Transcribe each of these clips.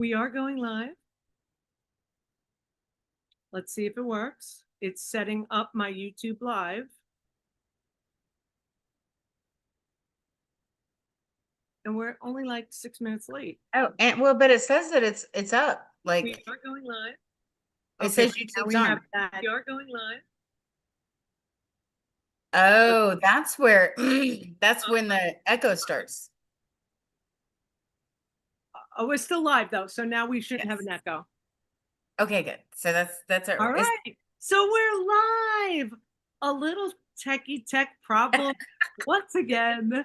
We are going live. Let's see if it works. It's setting up my YouTube live. And we're only like 6 minutes late. Oh, and but it says that it's up. Like we are going live. It says YouTube's on. We are going live. Oh, that's where that's when the echo starts. Oh, we're still live though, so now we shouldn't have an echo. Okay, good. So that's our all right. So we're live. A little tech problem once again.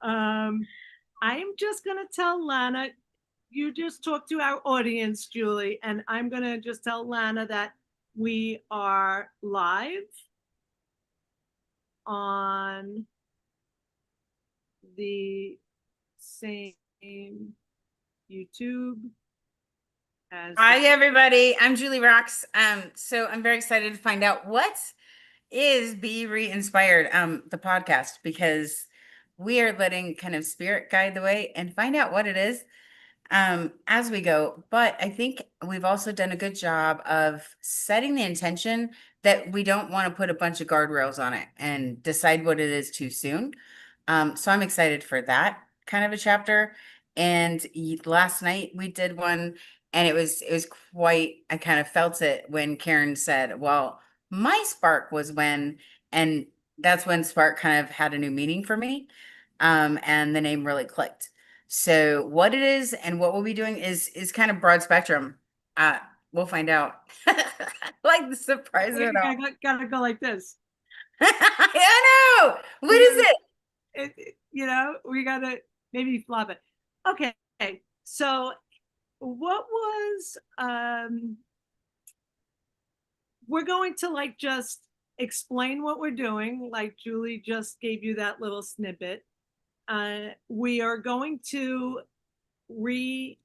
I'm just gonna tell Lana, you just talk to our audience, Julie, and I'm gonna just tell Lana that we are live on the same YouTube as Hi everybody, I'm Julie Rocks. So I'm very excited to find out what is Be ReInspired, the podcast, because we are letting kind of spirit guide the way and find out what it is as we go. But I think we've also done a good job of setting the intention that we don't want to put a bunch of guardrails on it and decide what it is too soon. So I'm excited for that kind of a chapter. And last night we did one, and it was quite, I kind of felt it when Karen said, well, my spark was when, and that's when spark kind of had a new meaning for me. And the name really clicked. So what it is and what we'll be doing is kind of broad spectrum. We'll find out. Like the surprise of it all. Gotta go like this. I know. What is it? We gotta maybe flop it. Okay. So what was we're going to like just explain what we're doing, like Julie just gave you that little snippet. We are going to Be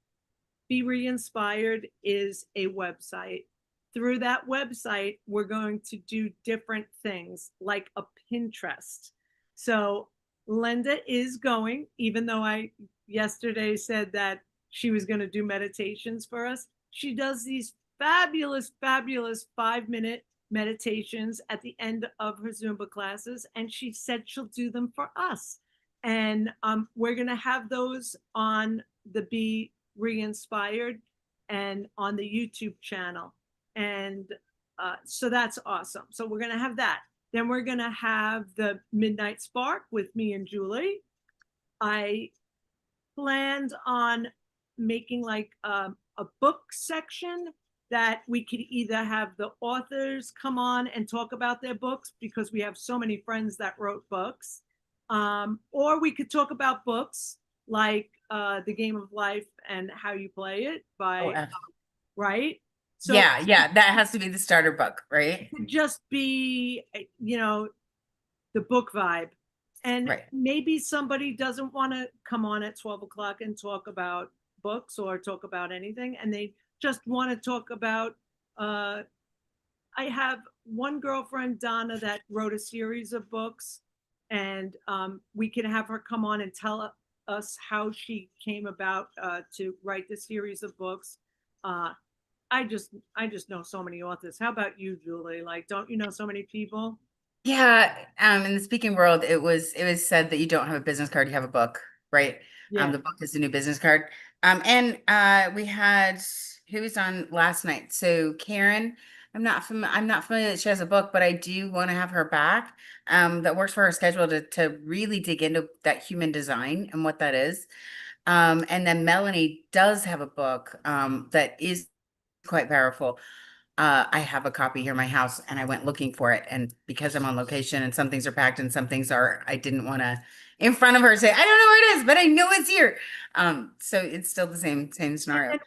ReInspired is a website. Through that website, we're going to do different things like a Pinterest. So Linda is going, even though I yesterday said that she was going to do meditations for us, she does these fabulous 5-minute meditations at the end of her Zumba classes, and she said she'll do them for us. And we're going to have those on the Be ReInspired and on the YouTube channel. And so that's awesome. So we're going to have that. Then we're going to have the Midnight Spark with me and Julie. I planned on making like a book section that we could either have the authors come on and talk about their books, because we have so many friends that wrote books, or we could talk about books like The Game of Life and How You Play It by, right? So yeah, that has to be the starter book, right? Just be, the book vibe. And maybe somebody doesn't want to come on at 12 o'clock and talk about books or talk about anything, and they just want to talk about, I have one girlfriend, Donna, that wrote a series of books, and we can have her come on and tell us how she came about to write the series of books. I just know so many authors. How about you, Julie? Like, don't you know so many people? Yeah, in the speaking world, it was said that you don't have a business card, you have a book, right? Yeah. The book is the new business card. And we had, who was on last night? So Karen, I'm not familiar that she has a book, but I do want to have her back. That works for her schedule to really dig into that human design and what that is. And then Melanie does have a book that is quite powerful. I have a copy here in my house, and I went looking for it. And because I'm on location and some things are packed and some things are, I didn't want to in front of her say, I don't know where it is, but I know it's here. So it's still the same scenario. And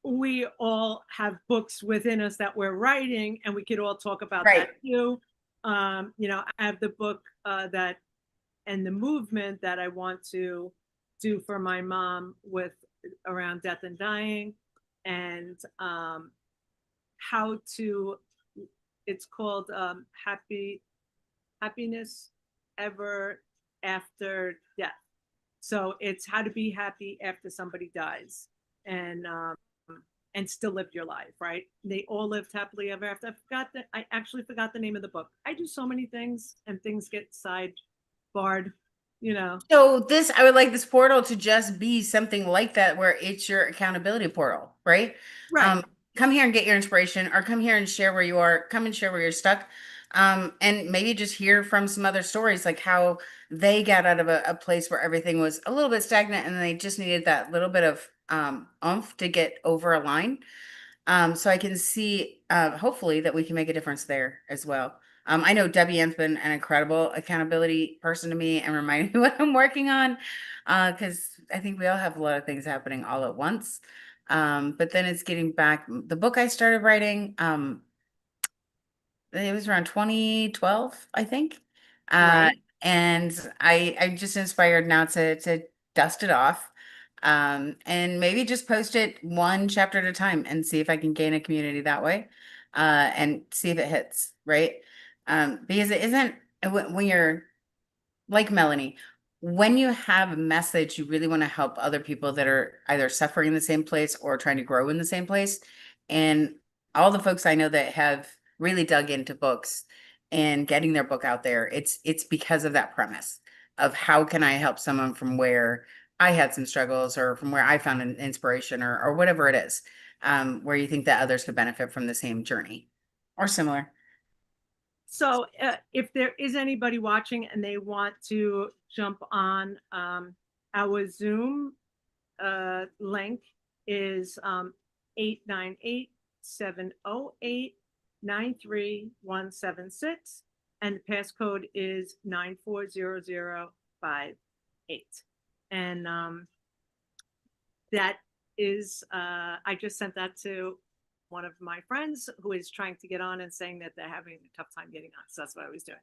we all have books within us that we're writing, and we could all talk about that too. I have the book that and the movement that I want to do for my mom with around death and dying, and how to, it's called happiness ever after death. So it's how to be happy after somebody dies. and still lived your life, right? They all lived happily ever after. I actually forgot the name of the book. I do so many things and things get sidebarred, you know. So this, I would like this portal to just be something like that, where it's your accountability portal, right? Right. Um, Come here and get your inspiration, or come here and share where you are. Come and share where you're stuck, and maybe just hear from some other stories, like how they got out of a place where everything was a little bit stagnant, and they just needed that little bit of oomph to get over a line. So I can see, hopefully, that we can make a difference there as well. I know Debbie Ann's been an incredible accountability person to me and reminding me what I'm working on, because I think we all have a lot of things happening all at once. But then it's getting back. The book I started writing, it was around 2012, I think. Uh, Right. and I'm just inspired now to dust it off. And maybe just post it one chapter at a time and see if I can gain a community that way. And see if it hits, right? Because it isn't when you're like Melanie, when you have a message, you really want to help other people that are either suffering in the same place or trying to grow in the same place. And all the folks I know that have really dug into books and getting their book out there, it's because of that premise of how can I help someone from where I had some struggles, or from where I found an inspiration, or whatever it is, where you think that others could benefit from the same journey or similar. So if there is anybody watching and they want to jump on, our Zoom link is 898-708-93176, and the passcode is 940058. And that is, I just sent that to one of my friends who is trying to get on and saying that they're having a tough time getting on. So that's what I was doing.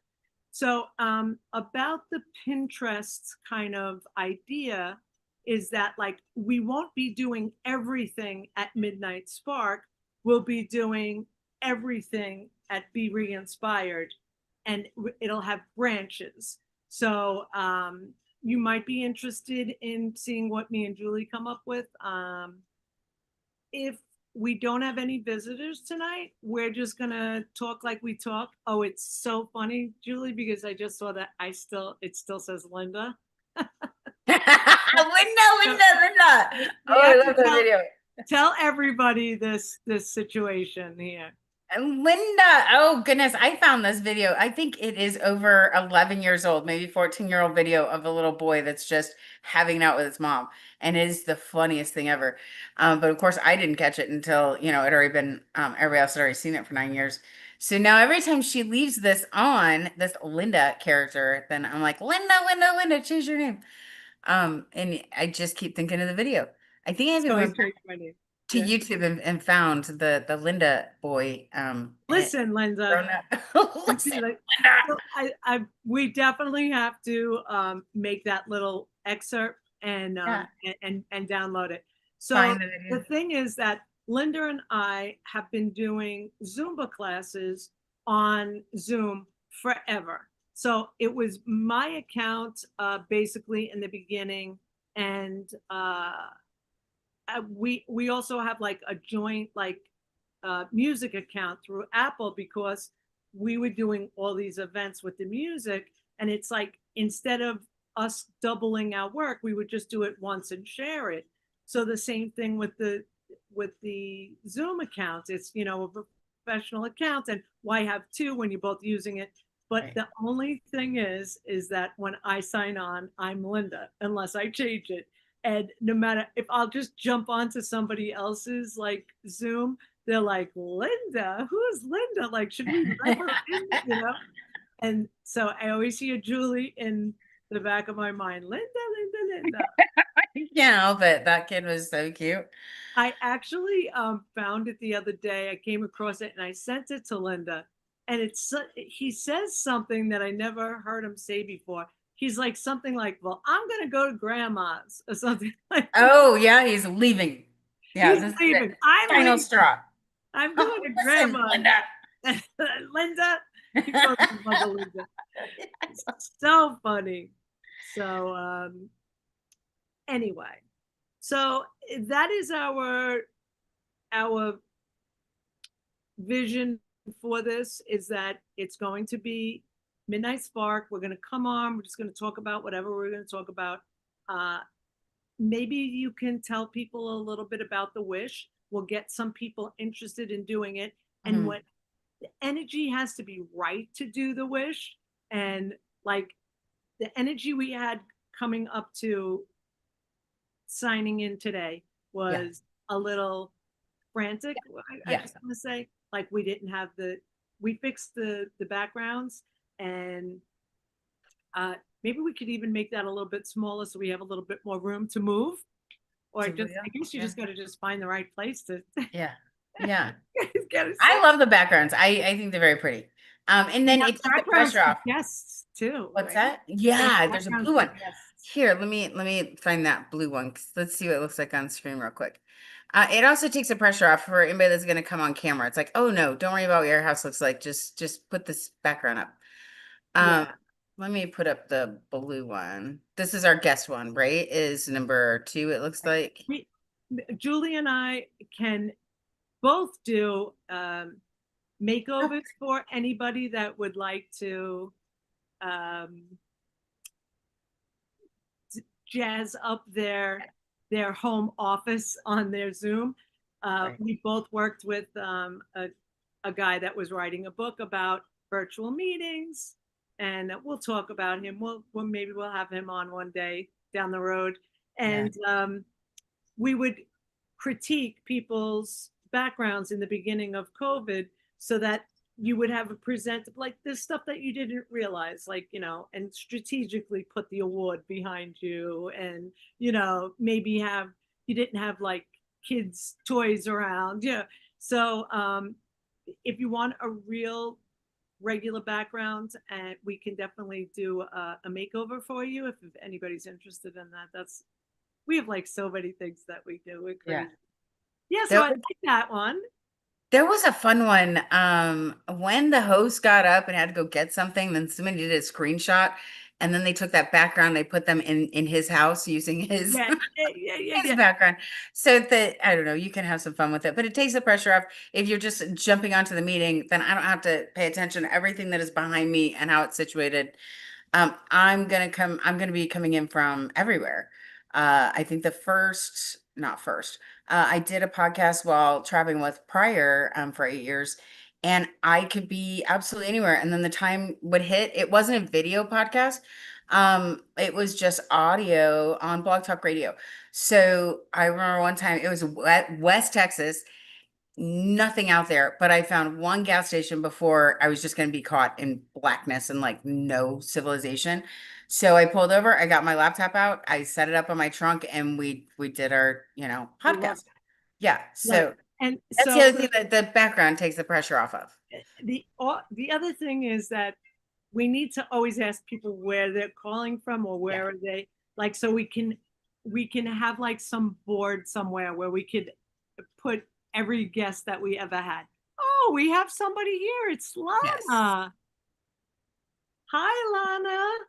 So about the Pinterest kind of idea is that, like, we won't be doing everything at Midnight Spark. We'll be doing everything at Be Re-Inspired, and it'll have branches. So you might be interested in seeing what me and Julie come up with. If we don't have any visitors tonight, we're just gonna talk like we talk. Oh, it's so funny, Julie, because I just saw that it still says Linda. Linda. We Oh, I have to love that video. tell everybody this situation here. Linda, oh goodness, I found this video. I think it is over 11 years old, maybe 14-year-old video of a little boy that's just having out with his mom. And it is the funniest thing ever. But of course, I didn't catch it until, it had already been, everybody else had already seen it for 9 years. So now every time she leaves this on, this Linda character, then I'm like, Linda, change your name. And I just keep thinking of the video. I think I So I even changed my name. to Yeah. YouTube and found the Linda boy. Listen, Linda. Listen, Linda. We definitely have to make that little excerpt and Yeah, and download it. So find the the video. thing is that Linda and I have been doing Zumba classes on Zoom forever. So it was my account basically in the beginning, and we also have like a joint like music account through Apple, because we were doing all these events with the music, and it's like instead of us doubling our work, we would just do it once and share it. So the same thing with the Zoom account. It's a professional account, and why have two when you're both using it? But Right. the only thing is that when I sign on, I'm Linda, unless I change it. And no matter if I'll just jump onto somebody else's like Zoom, they're like, Linda, who's Linda? Like, should we let her in? And so I always hear Julie in the back of my mind, Linda. I can't help it. That kid was so cute. I actually found it the other day. I came across it and I sent it to Linda. And he says something that I never heard him say before. He's like something like, "Well, I'm gonna go to grandma's," or something like that. Oh yeah, he's leaving. Yeah, He's this is it. leaving. I'm Final leaving. straw. I'm Oh, going to listen, grandma's. Linda. Linda. He calls his mother Linda. It's so funny. So anyway, so that is our vision for this, is that it's going to be Midnight Spark. We're going to come on. We're just going to talk about whatever we're going to talk about. Uh, Maybe you can tell people a little bit about the wish. We'll get some people interested in doing it. And Mhm. what the energy has to be right to do the wish. And like the energy we had coming up to signing in today Yeah. was a little frantic. I Yeah. just want to say, like, we fixed the backgrounds, and maybe we could even make that a little bit smaller so we have a little bit more room to move. Or just, I guess you Yeah. just got to just find the right place to Yeah. Yeah. get it I set. love the backgrounds. I think they're very pretty. And We then have it took the backgrounds pressure for off. guests too, What's right? that? There's Yeah, there's a backgrounds blue for one. guests. Here, let me find that blue one. Let's see what it looks like on screen real quick. It also takes the pressure off for anybody that's going to come on camera. It's like, oh no, don't worry about what your house looks like. Just put this background up. Um, Yeah. let me put up the blue one. This is our guest one, right? Is number 2, it looks like. We, Julie and I can both do Oh, makeovers for anybody that would like to um, jazz up their home office on their Zoom. right. We both worked with a guy that was writing a book about virtual meetings, and we'll talk about him. Maybe we'll have him on one day down the road, Yeah. and we would critique people's backgrounds in the beginning of COVID so that you would have a present like this stuff that you didn't realize, like, and strategically put the award behind you, and, maybe you didn't have like kids' toys around. Yeah. So if you want a real regular background, and we can definitely do a makeover for you if anybody's interested in that. We have like so many things that we do. We're Yeah. crazy. Yeah, so There I like that one. There was a fun one. When the host got up and had to go get something, then somebody did a screenshot, and then they took that background, they put them in his house using his Yeah, yeah, yeah, his yeah. background. So that I don't know, you can have some fun with it, but it takes the pressure off. If you're just jumping onto the meeting, then I don't have to pay attention to everything that is behind me and how it's situated. I'm gonna be coming in from everywhere. I think the first, not first, I did a podcast while traveling with prior for 8 years, and I could be absolutely anywhere. And then the time would hit. It wasn't a video podcast. It was just audio on Blog Talk Radio. So I remember one time it was West Texas, nothing out there, but I found one gas station before I was just going to be caught in blackness and like no civilization. So I pulled over, I got my laptop out, I set it up on my trunk, and we did our, We love podcast. Yeah. that. So And that's the so other thing that the background takes the pressure off of. the other thing is that we need to always ask people where they're calling from, or Yeah. where are they, like, so we can have like some board somewhere where we could put every guest that we ever had. Oh, we have somebody here. It's Yes. Lana. Hi, Lana.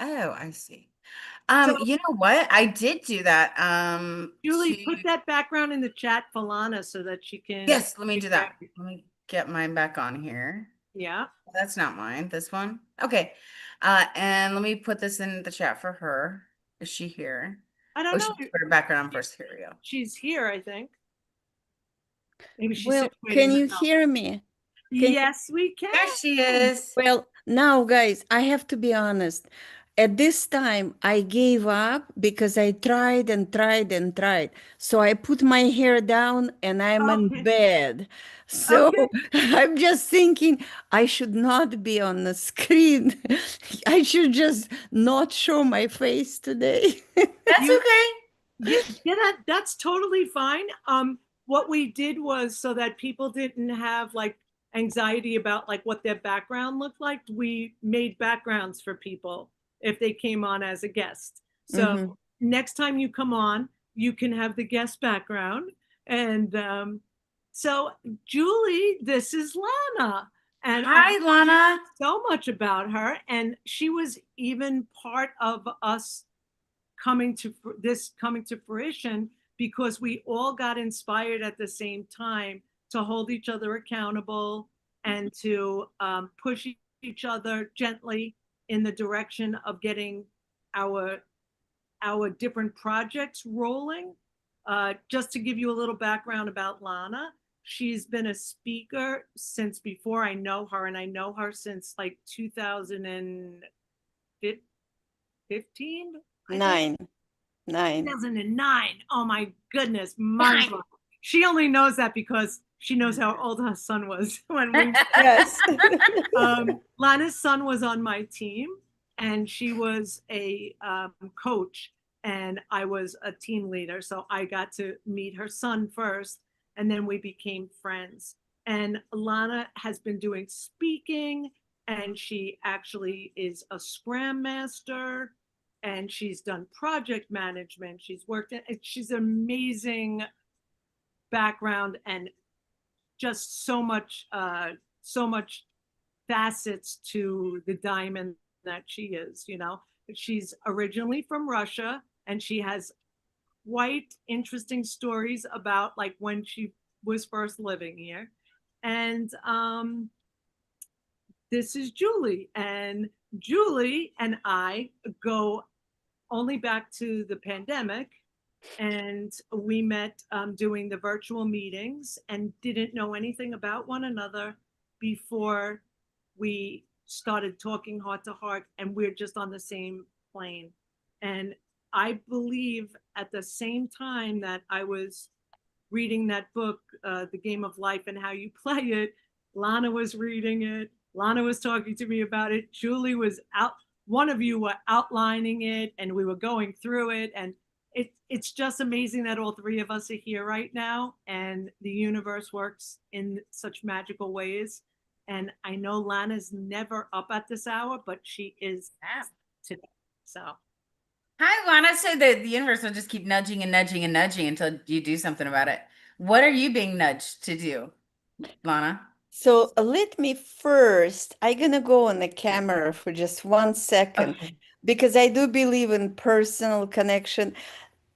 Oh, I see. So You know what? I did do that. Julie, To put that background in the chat for Lana so that she can Yes, let me do figure that. out. Let me get mine back on here. Yeah. That's not mine. This one. Okay. And let me put this in the chat for her. Is she here? I don't Oh, know. she put her background on first. Here we go. She's here, I think. Maybe she's Well, situating can you herself. hear me? Yes, we There can. she is. Well, now, guys, I have to be honest. At this time, I gave up because I tried and tried and tried. So I put my hair down and I'm in Okay. bed. So Okay. I'm just thinking I should not be on the screen. I should just not show my face today. That's You, okay. that's totally fine. What we did was, so that people didn't have like anxiety about like what their background looked like, we made backgrounds for people if they came on as a guest. So Mhm. next time you come on, you can have the guest background. And so Julie, this is Lana. And Hi, Lana. so much about her. And she was even part of us coming to fruition because we all got inspired at the same time to hold each other accountable and to push each other gently in the direction of getting our different projects rolling. Just to give you a little background about Lana, she's been a speaker since before I know her, and I know her since like 2015. 9. 2009. Oh my goodness, mind blowing. She only knows that because she knows how old her son was when we. Yes. Lana's son was on my team, and she was a coach, and I was a team leader. So I got to meet her son first, and then we became friends. And Lana has been doing speaking, and she actually is a Scrum Master, and she's done project management. She's worked in, she's amazing background and just so much facets to the diamond that she is, you know. She's originally from Russia, and she has quite interesting stories about like when she was first living here. And this is Julie, and Julie and I go only back to the pandemic, and we met doing the virtual meetings and didn't know anything about one another before we started talking heart to heart, and we're just on the same plane. And I believe at the same time that I was reading that book, The Game of Life and How You Play It, Lana was reading it. Lana was talking to me about it. Julie was out. One of you were outlining it, and we were going through it. And it's just amazing that all three of us are here right now, and the universe works in such magical ways. And I know Lana's never up at this hour, but she is today. So. Hi, Lana. So the universe will just keep nudging and nudging and nudging until you do something about it. What are you being nudged to do, Lana? So let me first, I'm gonna go on the camera for just 1 second because I do believe in personal connection.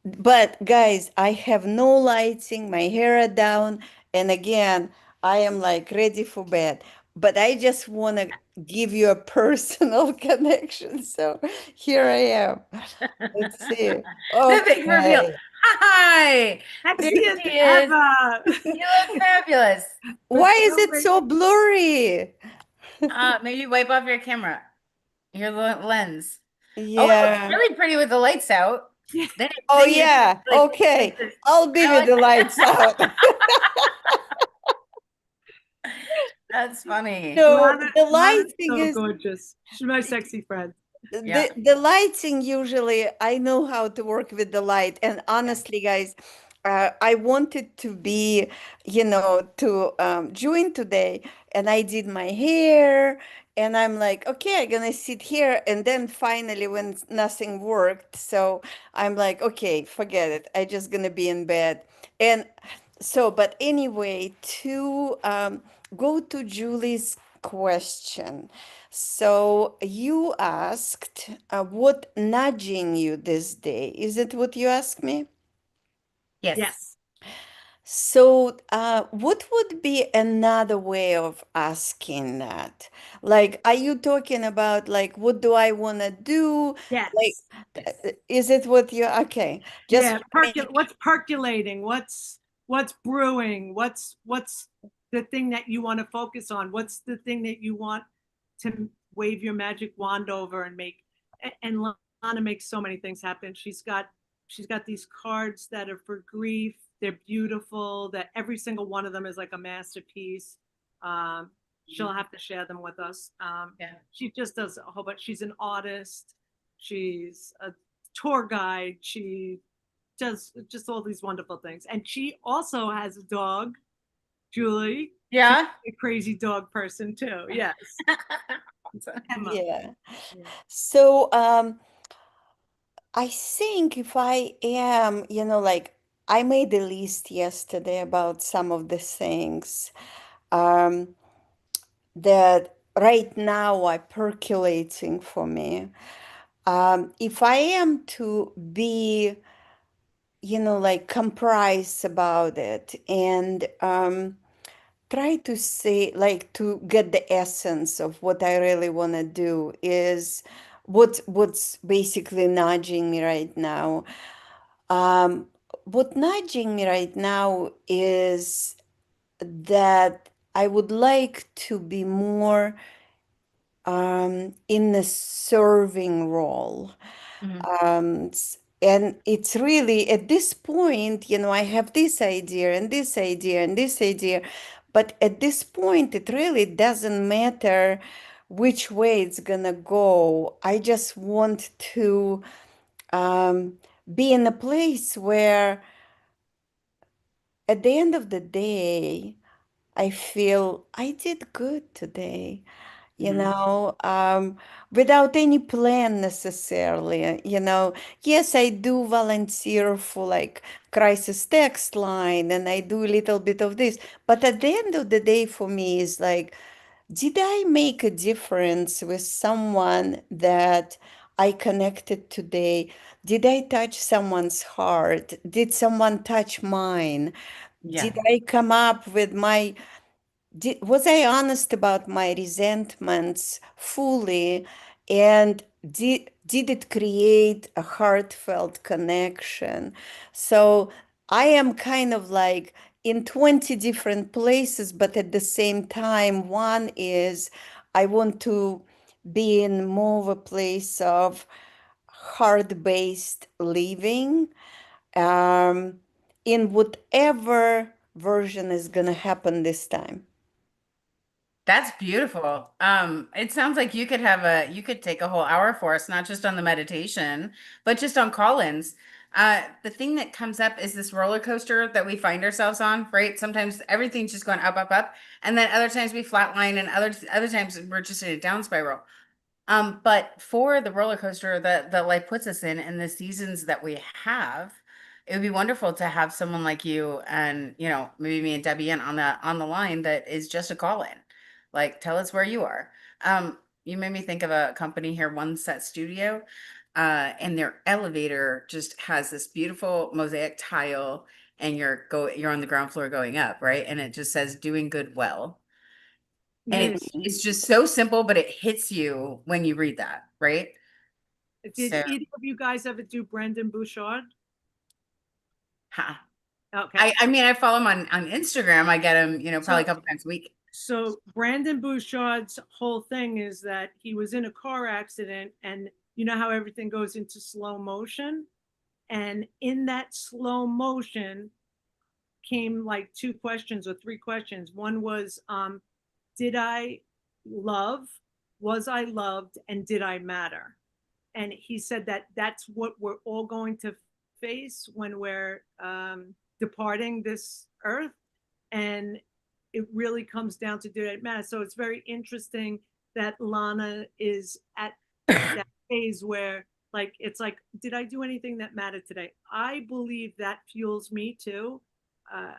But guys, I have no lighting, my hair are down, and again, I am like ready for bed. But I just want to give you a personal connection. So here I am. Let's see. The big reveal. Okay. Hi. There Sexiest she is. ever. You look fabulous. Why is it so blurry? Maybe wipe off your camera, your lens. Oh, it looks Yeah. really pretty with the lights out. Oh yeah. Okay. I'll be with the lights out. That's funny. So Lana, the Lana's lighting so is gorgeous. She's my sexy friend. Yeah. the lighting usually I know how to work with the light. And honestly, guys, I wanted to be, to join today, and I did my hair, and I'm like, okay, I'm gonna sit here. And then finally, when nothing worked, so I'm like, okay, forget it. I just gonna be in bed. And so, but anyway, to go to Julie's question. So you asked, what nudging you this day? Is it what you asked me? Yes. Yes. So, what would be another way of asking that? Like, are you talking about like, what do I want to do? Like, Yes. is it what you, okay, just Yeah. What's percolating? What's brewing? What's the thing that you want to focus on? What's the thing that you want to wave your magic wand over and make? And Lana makes so many things happen. She's got these cards that are for grief. They're beautiful. That every single one of them is like a masterpiece. She'll have to share them with us. Yeah. She just does a whole bunch. She's an artist. She's a tour guide. She does just all these wonderful things. And she also has a dog, Julie. Yeah. She's a crazy dog person too. Yes. Emma. yeah. Yeah. So, I think if I am, like I made a list yesterday about some of the things that right now are percolating for me. If I am to be, like comprise about it and try to say, like to get the essence of what I really want to do is what's basically nudging me right now. Um, what nudging me right now is that I would like to be more in the serving role. Mhm. And it's really at this point, I have this idea and this idea and this idea, but at this point, it really doesn't matter which way it's gonna go. I just want to um, be in a place where at the end of the day, I feel I did good today. you Mhm. know, um, without any plan necessarily. Yes, I do volunteer for like crisis text line and I do a little bit of this, but at the end of the day, for me, is like, did I make a difference with someone that I connected today? Did I touch someone's heart? Did someone touch mine? Did Yeah. I come up with was I honest about my resentments fully? And did it create a heartfelt connection? So I am kind of like in 20 different places, but at the same time, one is I want to be in more of a place of heart-based living, um, in whatever version is going to happen this time. That's beautiful. It sounds like you could take a whole hour for us, not just on the meditation, but just on call-ins. The thing that comes up is this roller coaster that we find ourselves on, right? Sometimes everything's just going up, up, up, and then other times we flatline, and other times we're just in a down spiral. But for the roller coaster that life puts us in and the seasons that we have, it would be wonderful to have someone like you and, maybe me and Debbie in on the line that is just a call in. Like, tell us where you are. You made me think of a company here, One Set Studio, and their elevator just has this beautiful mosaic tile, and you're on the ground floor going up, right? And it just says doing good well. And Mhm. it's just so simple, but it hits you when you read that, right? Did So, either of you guys ever do Brandon Bouchard? huh. Okay. I mean, I follow him on Instagram. I get him, probably So a couple times a week. so Brandon Bouchard's whole thing is that he was in a car accident, and you know how everything goes into slow motion, and in that slow motion came like two questions or three questions. One was, did I love, was I loved, and did I matter? And he said that that's what we're all going to face when we're departing this earth, and it really comes down to do it matter. So it's very interesting that Lana is at that phase where, like, it's like, did I do anything that mattered today? I believe that fuels me too. uh,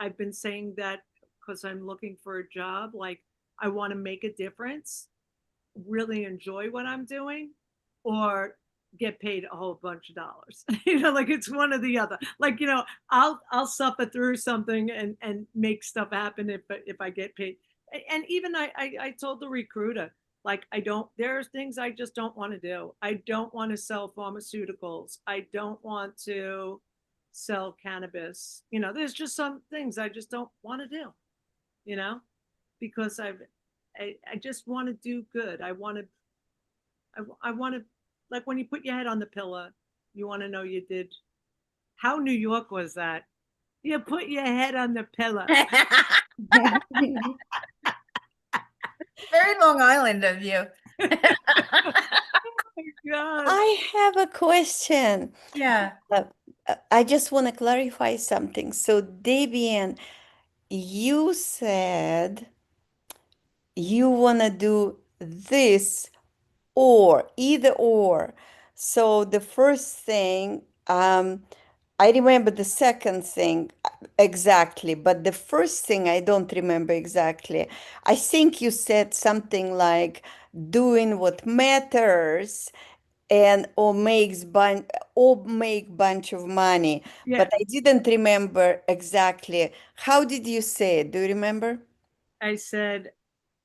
I've been saying that because I'm looking for a job, like, I want to make a difference, really enjoy what I'm doing, or get paid a whole bunch of dollars. Like, it's one or the other. Like, I'll suffer through something and make stuff happen if I get paid. And even I told the recruiter, like, I don't, there are things I just don't want to do. I don't want to sell pharmaceuticals. I don't want to sell cannabis. There's just some things I just don't want to do, you know, because I just want to do good. I want to, like, when you put your head on the pillow, you want to know you did. How New York was that? You put your head on the pillow. Very Long Island of you. Oh my God. I have a question. Yeah. Uh, I just want to clarify something. So, Debian, you said you want to do this or either or. So, the first thing, I remember the second thing exactly, but the first thing I don't remember exactly. I think you said something like doing what matters and or make bunch of money. Yeah, But I didn't remember exactly. How did you say it? Do you remember? I said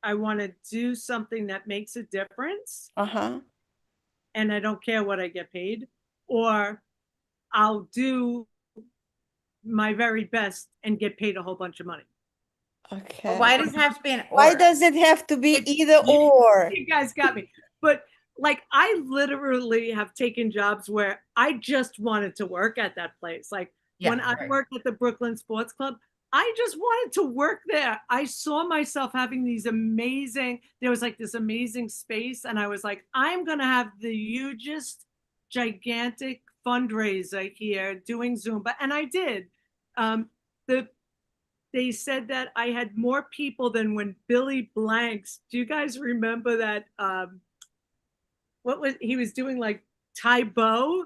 I want to do something that makes a difference, Uh-huh. and I don't care what I get paid, or I'll do my very best and get paid a whole bunch of money. But Okay. why does it have to be an Why or? does it have to be It's either or? you guys got me. But like I literally have taken jobs where I just wanted to work at that place. Like Yeah, when I right. worked at the Brooklyn Sports Club, I just wanted to work there. I saw myself having there was like this amazing space, and I was like, I'm gonna have the hugest, gigantic fundraiser here doing Zumba. And I did. The They said that I had more people than when Billy Blanks. Do you guys remember that? What was he was doing like Taibo?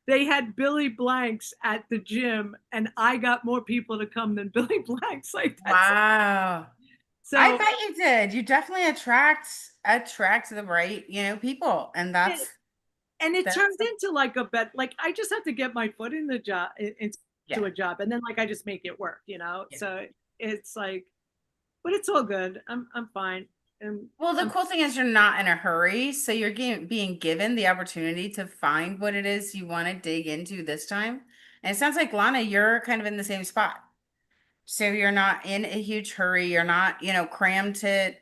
They had Billy Blanks at the gym, and I got more people to come than Billy Blanks. Like that's Wow. I so. bet you did. You definitely attract the right, people. And And, that's and it that's turned into like a bet. Like I just have to get my foot in the job yeah. into a job, and then like I just make it work. Yeah. So it's like, but it's all good. I'm fine. And Well, the I'm cool thing is you're not in a hurry, so you're being given the opportunity to find what it is you want to dig into this time. And it sounds like Lana, you're kind of in the same spot. So you're not in a huge hurry. You're not, crammed to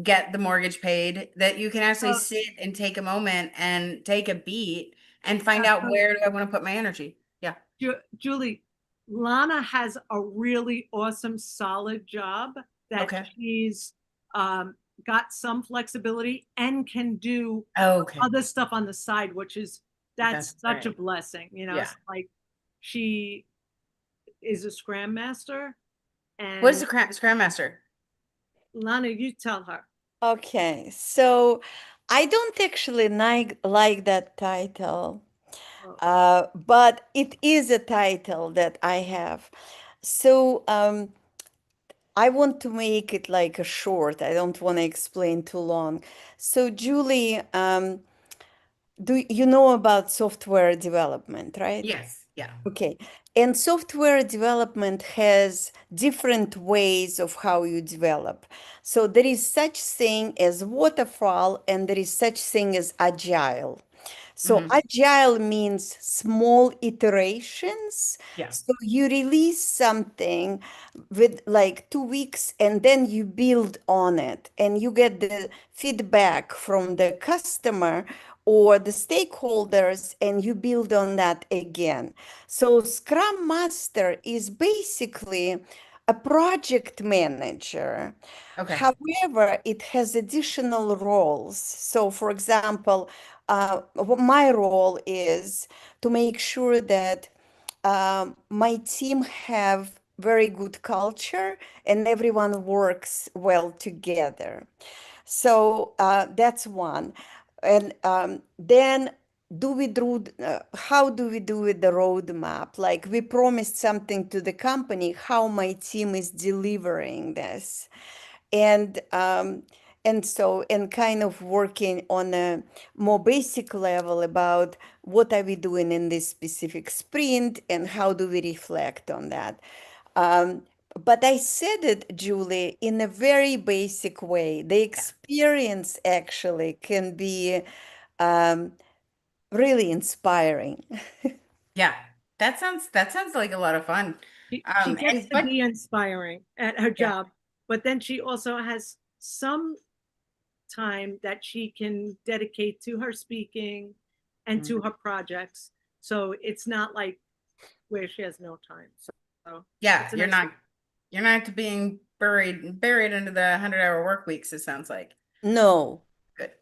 get the mortgage paid, that you can actually uh, sit and take a moment and take a beat and find out, absolutely. where do I want to put my energy? Yeah. Julie, Lana has a really awesome, solid job that Okay. she's um, got some flexibility and can do Okay. other stuff on the side, which is That's that's such a great. blessing. Yeah. So like she is a Scrum Master, What is and the Scrum Master? Lana, you tell her. Okay, so I don't actually like that title, Oh, but it is a title that I have. So I want to make it like a short. I don't want to explain too long. So Julie, do you know about software development, right? Yes. Yeah. Okay. And software development has different ways of how you develop. So there is such thing as waterfall and there is such thing as agile. So Hmm. agile means small iterations. Yeah. So you release something with like 2 weeks and then you build on it and you get the feedback from the customer or the stakeholders and you build on that again. So Scrum Master is basically a project manager. Okay. However, it has additional roles. So, for example, my role is to make sure that my team have very good culture and everyone works well together. So that's one. And then how do we do with the roadmap? Like we promised something to the company, how my team is delivering this. And and kind of working on a more basic level about what are we doing in this specific sprint and how do we reflect on that. Um, but I said it, Julie, in a very basic way. The Yeah. experience actually can be um, really inspiring. Yeah. That sounds like a lot of fun. she gets And to but be inspiring at her yeah. job, but then she also has some time that she can dedicate to her speaking and to Mhm. her projects. So it's not like where she has no time. So Yeah, it's a you're nice. not being buried into the 100-hour work weeks, it sounds like. No, Good.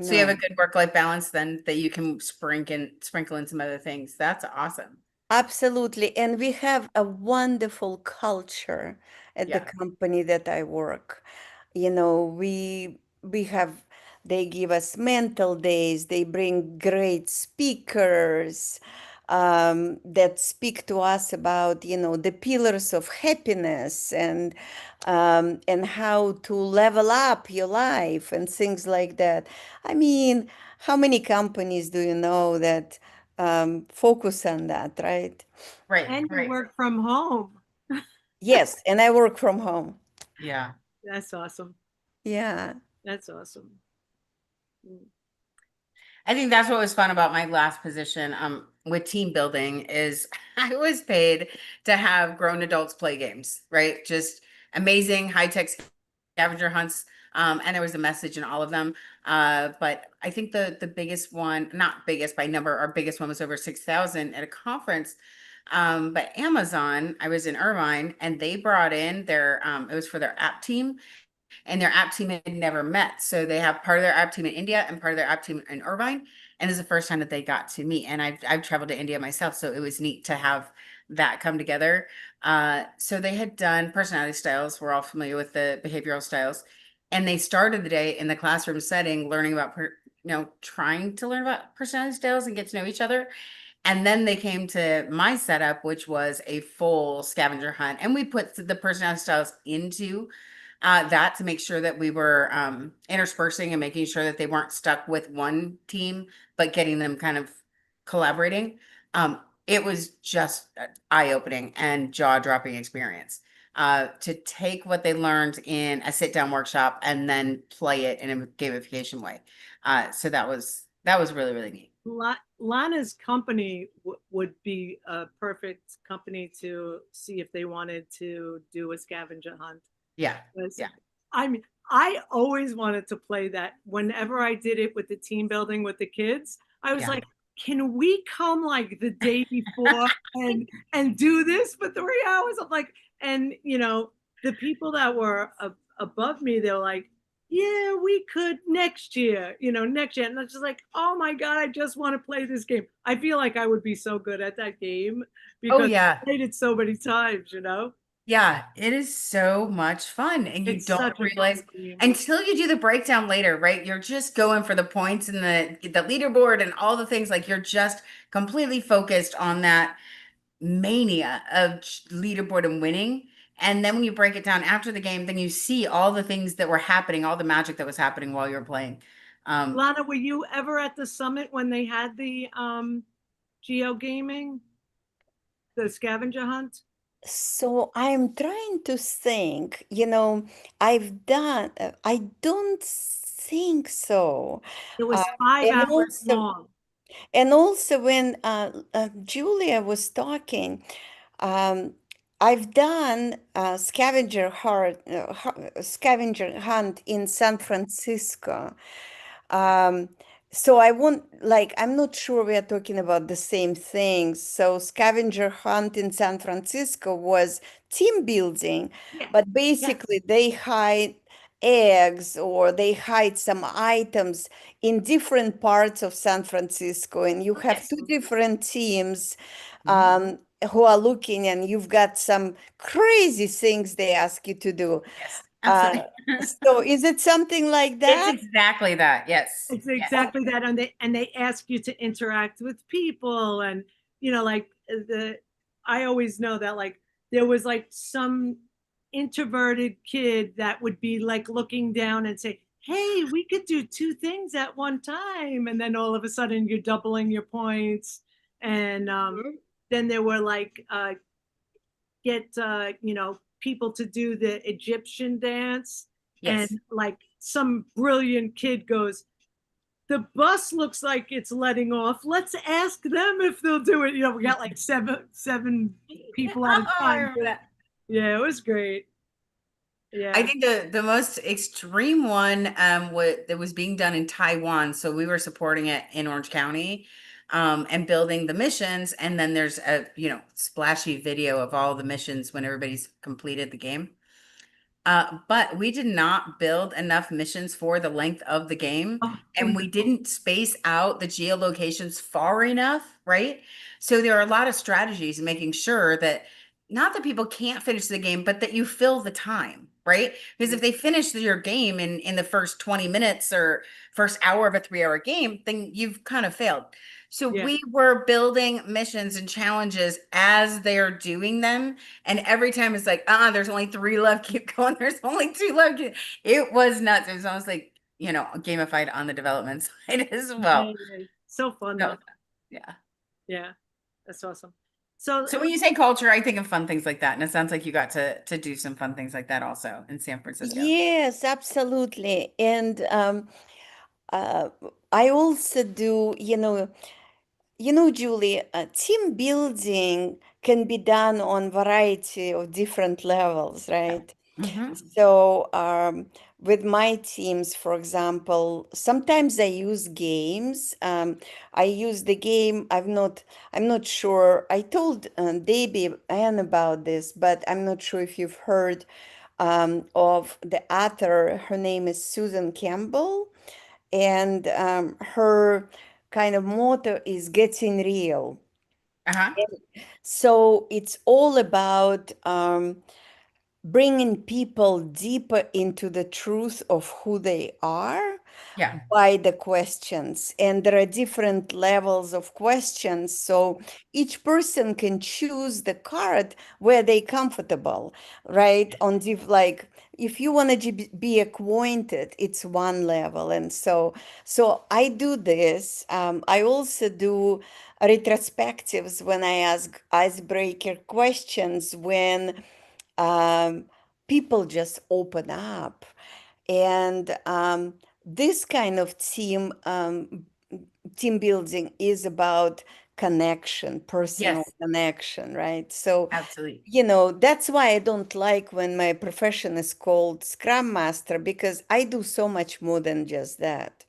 So you have a no. good work-life balance then, that you can sprinkle in some other things. That's awesome. Absolutely. And we have a wonderful culture at the Yeah. company that I work. You know, we have they give us mental days, they bring great speakers. that speak to us about, the pillars of happiness and how to level up your life and things like that. I mean, how many companies do you know that focus on that, right? Right, And you right. work from home. Yes, and I work from home. Yeah. That's awesome. Yeah. That's awesome. Mm. I think that's what was fun about my last position with team building is I was paid to have grown adults play games, right? Just amazing high-tech scavenger hunts. And there was a message in all of them. But I think the biggest one, not biggest by number, our biggest one was over 6,000 at a conference. But Amazon, I was in Irvine, and they brought in their it was for their app team, and their app team had never met. So they have part of their app team in India and part of their app team in Irvine. And it's the first time that they got to meet. And I've traveled to India myself, so it was neat to have that come together. So they had done personality styles. We're all familiar with the behavioral styles. And they started the day in the classroom setting, learning about, trying to learn about personality styles and get to know each other. And then they came to my setup, which was a full scavenger hunt. And we put the personality styles into that to make sure that we were interspersing and making sure that they weren't stuck with one team, but getting them kind of collaborating. It was just eye-opening and jaw-dropping experience to take what they learned in a sit-down workshop and then play it in a gamification way. So that was really, really neat. Lana's company would be a perfect company to see if they wanted to do a scavenger hunt. Yeah. Yeah. I mean, I always wanted to play that. Whenever I did it with the team building with the kids, I was like, can we come like the day before and do this for 3 hours? I'm like, and the people that were above me, they're like, yeah, we could next year, next year. And I was just like, oh my God, I just want to play this game. I feel like I would be so good at that game Oh because yeah. I played it so many times, Yeah, it is so much fun. And you It's don't such a fun realize game. until you do the breakdown later, right? You're just going for the points and the leaderboard and all the things. Like you're just completely focused on that mania of leaderboard and winning. And then when you break it down after the game, then you see all the things that were happening, all the magic that was happening while you were playing. Lana, were you ever at the summit when they had the geo gaming, the scavenger hunt? So I'm trying to think, I don't think so. It was 5 And hours also, long. when Julia was talking, um, I've done scavenger hunt in San Francisco. Um, so I won't I'm not sure we are talking about the same thing. So scavenger hunt in San Francisco was team building, Yeah. but Yes. basically they hide eggs or they hide some items in different parts of San Francisco, and you have Yes. two different teams Mhm. who are looking, and you've got some crazy things they ask you to do. Yes, Uh, absolutely. so is it something like It's that? exactly that. Yes. It's Yes. exactly that. And they ask you to interact with people. And, like I always know that like there was like some introverted kid that would be like looking down and say, hey, we could do two things at one time. And then all of a sudden you're doubling your points. And then there were like, get, people to do the Egyptian dance. Yes. And like some brilliant kid goes, the bus looks like it's letting off. Let's ask them if they'll do it. We got like seven people at a Oh, I time. remember that. Yeah, it was great. Yeah. I think the most extreme one that was being done in Taiwan. So we were supporting it in Orange County and building the missions. And then there's a splashy video of all the missions when everybody's completed the game. But we did not build enough missions for the length of the game, Oh, and we didn't space out the geolocations far enough, right? So there are a lot of strategies in making sure that not that people can't finish the game, but that you fill the time, right? Because if they finish your game in the first 20 minutes or first hour of a 3-hour game, then you've kind of failed. So Yeah. we were building missions and challenges as they're doing them. And every time it's like, there's only 3 left, keep going. There's only 2 left. It was nuts. It was almost like, gamified on the development side as well. Yeah. So fun So, though. yeah. Yeah. That's awesome. So So when you say culture, I think of fun things like that. And it sounds like you got to do some fun things like that also in San Francisco. Yes, absolutely. And uh, I also do, Julie, team building can be done on variety of different levels, right? Hmm. So, with my teams, for example, sometimes I use games. I use the game. I'm not sure. I told Debbie Ann about this, but I'm not sure if you've heard of the author. Her name is Susan Campbell, and her kind of motto is getting real. Uh-huh. So it's all about bringing people deeper into the truth of who they are Yeah. by the questions. And there are different levels of questions. So each person can choose the card where they're comfortable, right? Like if you want to be acquainted, it's one level. And so I do this. I also do retrospectives when I ask icebreaker questions when um, people just open up. And this kind of team building is about connection, personal Yes, connection, right? So, absolutely. that's why I don't like when my profession is called Scrum Master, because I do so much more than just that.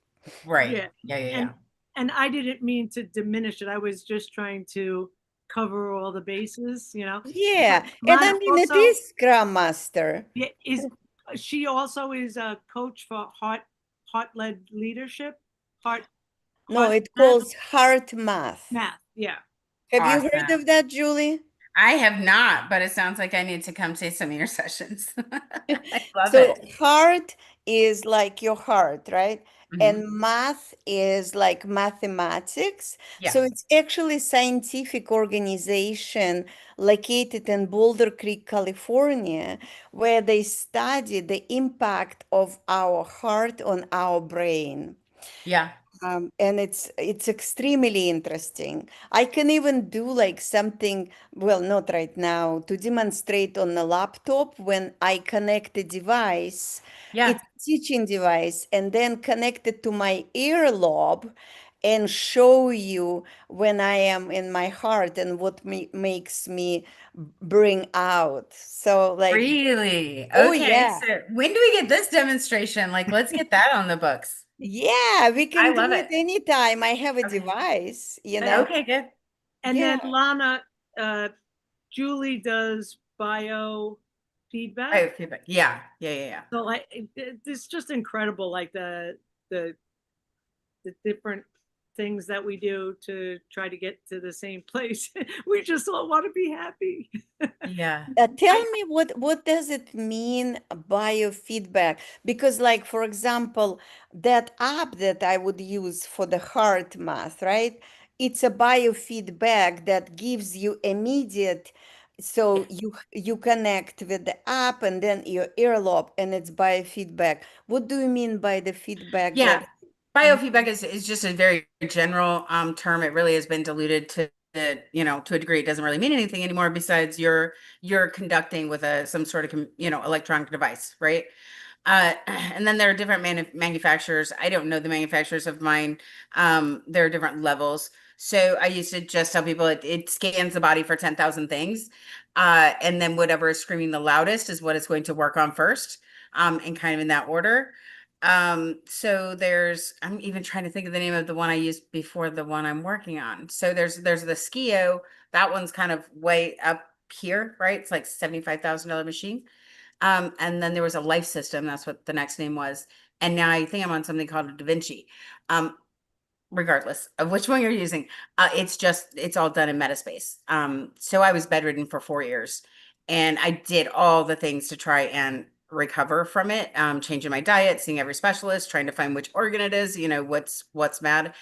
Right. yeah. Yeah, yeah, And yeah. and I didn't mean to diminish it. I was just trying to cover all the bases, you know. But Yeah. And I Lana mean, it also, is Scrum Master. yeah, is she also is a coach for heart led leadership, heart No, heart it math, calls Heart Math. math. Yeah. Have you heard Awesome. of that, Julie? I have not, but it sounds like I need to come to some of your sessions. I love So it. heart is like your heart, right? Hmm. And math is like mathematics. Yeah. So it's actually scientific organization located in Boulder Creek, California, where they study the impact of our heart on our brain. Yeah. And it's extremely interesting. I can even do like something, well, not right now, to demonstrate on a laptop when I connect a device. Yeah. It's a teaching device, and then connect it to my earlobe and show you when I am in my heart and what makes me bring out. So like, Really? oh Okay. yeah. So when do we get this demonstration? Like, let's get that on the books. Yeah, we I can do love it it. anytime. I have a Okay. device, And Okay, good. and Yeah. then Lana, uh, Julie does bio feedback. Oh, feedback. Yeah. Yeah, yeah, yeah. So like it's just incredible, like the the different things that we do to try to get to the same place. We just all want to be happy. Yeah. Tell I, me what does it mean biofeedback? Because like for example, that app that I would use for the heart math, right? It's a biofeedback that gives you immediate, so you connect with the app and then your earlobe and it's biofeedback. What do you mean by the feedback yeah. that Biofeedback is just a very general term. It really has been diluted to a degree. It doesn't really mean anything anymore besides you're conducting with some sort of electronic device, right? And then there are different manufacturers. I don't know the manufacturers of mine. There are different levels. So I used to just tell people it scans the body for 10,000 things. And then whatever is screaming the loudest is what it's going to work on first, and kind of in that order. So I'm even trying to think of the name of the one I used before the one I'm working on. So there's the Skio. That one's kind of way up here, right? It's like $75,000 machine. And then there was a Life System. That's what the next name was. And now I think I'm on something called a Da Vinci. Um, Regardless of which one you're using, it's all done in Metaspace. So I was bedridden for 4 years, and I did all the things to try and recover from it. Changing my diet, seeing every specialist, trying to find which organ it is, what's bad.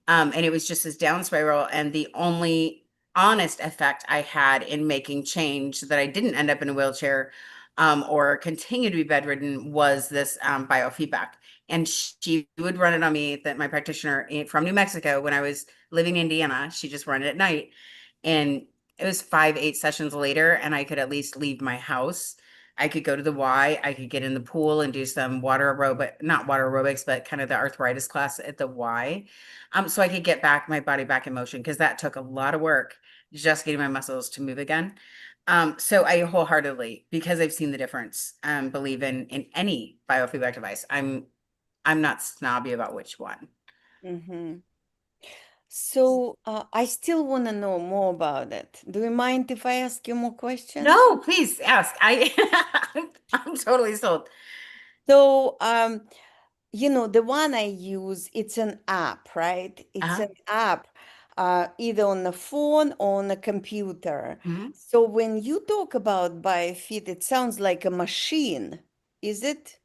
And it was just this down spiral. And the only honest effect I had in making change that I didn't end up in a wheelchair or continue to be bedridden was this biofeedback. And she would run it on me, that my practitioner from New Mexico, when I was living in Indiana, she just ran it at night. And it was 5, 8 sessions later, and I could at least leave my house. I could go to the Y, I could get in the pool and do some water aerobic, not water aerobics, but kind of the arthritis class at the Y. So I could get my body back in motion, because that took a lot of work, just getting my muscles to move again. So I wholeheartedly, because I've seen the difference, believe in any biofeedback device. I'm not snobby about which one. Mm-hmm. So I still want to know more about it. Do you mind if I ask you more questions? No, please ask. I'm totally sold. So, the one I use, it's an app, right? It's an app, either on the phone or on a computer. Mhm. So when you talk about BioFit, it sounds like a machine, is it?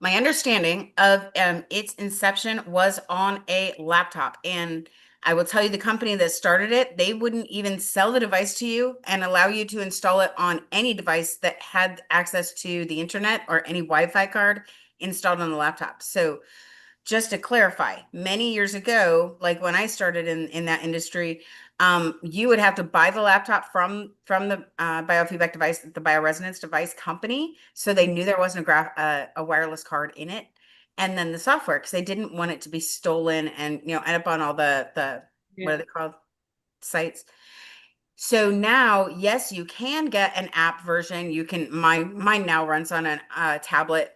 My understanding of its inception was on a laptop. And I will tell you, the company that started it, they wouldn't even sell the device to you and allow you to install it on any device that had access to the internet or any Wi-Fi card installed on the laptop. So just to clarify, many years ago, like when I started in that industry, you would have to buy the laptop from the biofeedback device, the bioresonance device company, so they knew there wasn't a wireless card in it, and then the software, because they didn't want it to be stolen and end up on all the what are they called, sites. So now, yes, you can get an app version. You can, mine now runs on a tablet.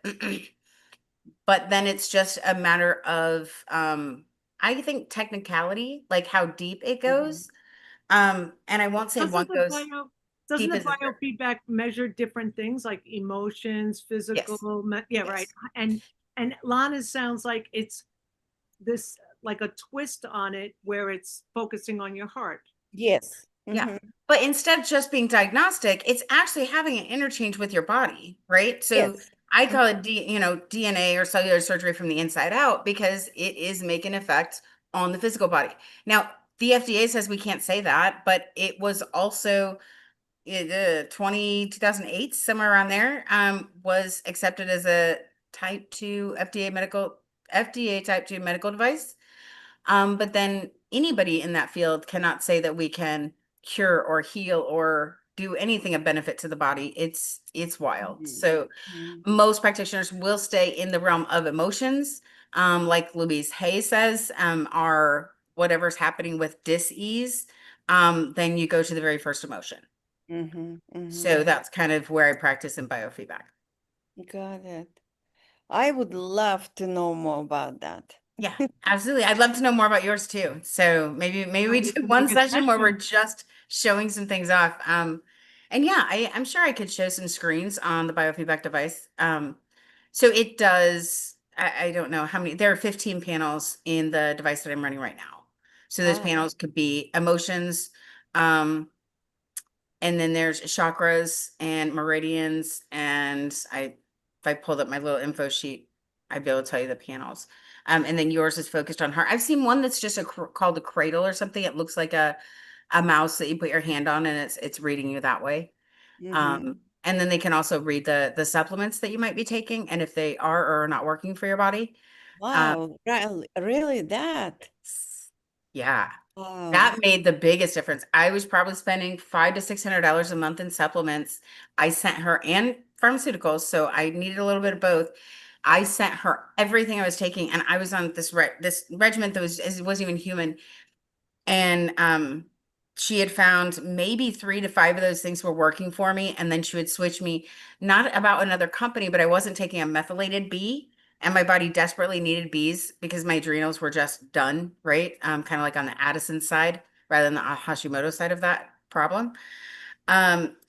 But then it's just a matter of I think technicality, like how deep it goes. And I won't say one goes Doesn't deep the as the other. biofeedback measure different things like emotions, Yes. physical, yeah, right. Yes. And Lana sounds like it's this like a twist on it where it's focusing on your heart. Yes. Yeah. Mhm. But instead of just being diagnostic, it's actually having an interchange with your body, right? So Yes. I call it DNA or cellular surgery from the inside out, because it is making an effect on the physical body. Now, the FDA says we can't say that, but it was also 2008, somewhere around there, was accepted as a type 2 FDA type 2 medical device. But then anybody in that field cannot say that we can cure or heal or do anything of benefit to the body. It's wild. So Mhm. most practitioners will stay in the realm of emotions, like Louise Hay says, are whatever's happening with dis-ease. Then you go to the very first emotion. Mhm. So Mhm. that's kind of where I practice in biofeedback. Got it. I would love to know more about that. Yeah, absolutely. I'd love to know more about yours too. So maybe we We do can one make a session where we're session. just showing some things off. And yeah, I'm sure I could show some screens on the biofeedback device. So it does, I don't know how many, there are 15 panels in the device that I'm running right now. So those Wow. panels could be emotions, and then there's chakras and meridians. And if I pulled up my little info sheet, I'd be able to tell you the panels. And then yours is focused on heart. I've seen one that's just called a cradle or something. It looks like a mouse that you put your hand on, and it's reading you that way. Mhm. And then they can also read the supplements that you might be taking, and if they are or are not working for your body. Wow. Really that? Yeah. Wow. That made the biggest difference. I was probably spending $500 to $600 a month in supplements. I sent her, and pharmaceuticals, so I needed a little bit of both. I sent her everything I was taking, and I was on this regimen that wasn't even human. And she had found maybe 3 to 5 of those things were working for me, and then she would switch me, not about another company, but I wasn't taking a methylated B, and my body desperately needed Bs because my adrenals were just done, right? Kind of like on the Addison side rather than the Hashimoto side of that problem.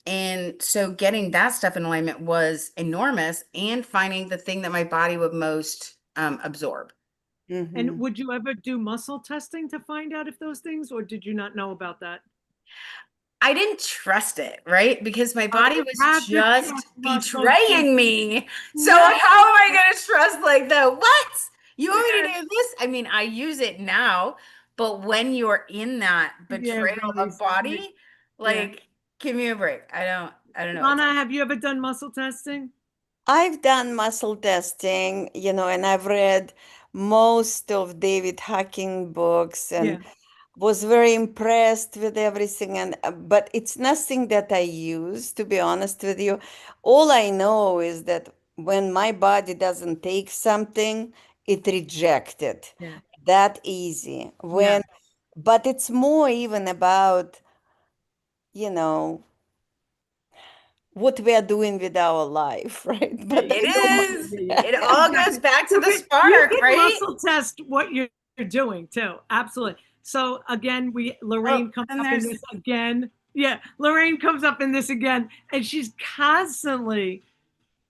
And so getting that stuff in alignment was enormous, and finding the thing that my body would most absorb. And Mhm. would you ever do muscle testing to find out if those things, or did you not know about that? I didn't trust it, right? Because my Oh, body you was have to just trust muscle betraying testing. me. So No, how am I going to trust like the what? You want me to do this? I mean, I use it now, but when you're in that Yeah, betrayal really, of body, yeah. like, give me a break. I don't know. It's, Donna, have you ever done muscle testing? I've done muscle testing, and I've read most of David Hacking books Yeah, and was very impressed with everything. And but it's nothing that I use, to be honest with you. All I know is that when my body doesn't take something, it rejects it. yeah, That easy. yeah. But it's more even about, you know, what we are doing with our life, right? Yeah, But it I yeah, don't. yeah, is. yeah, yeah. It all goes Exactly. back to the You spark, can right? muscle test what you're doing too. Absolutely. So again, Oh, Lorraine comes and up in there's this again. Yeah, Lorraine comes up in this again, and she's constantly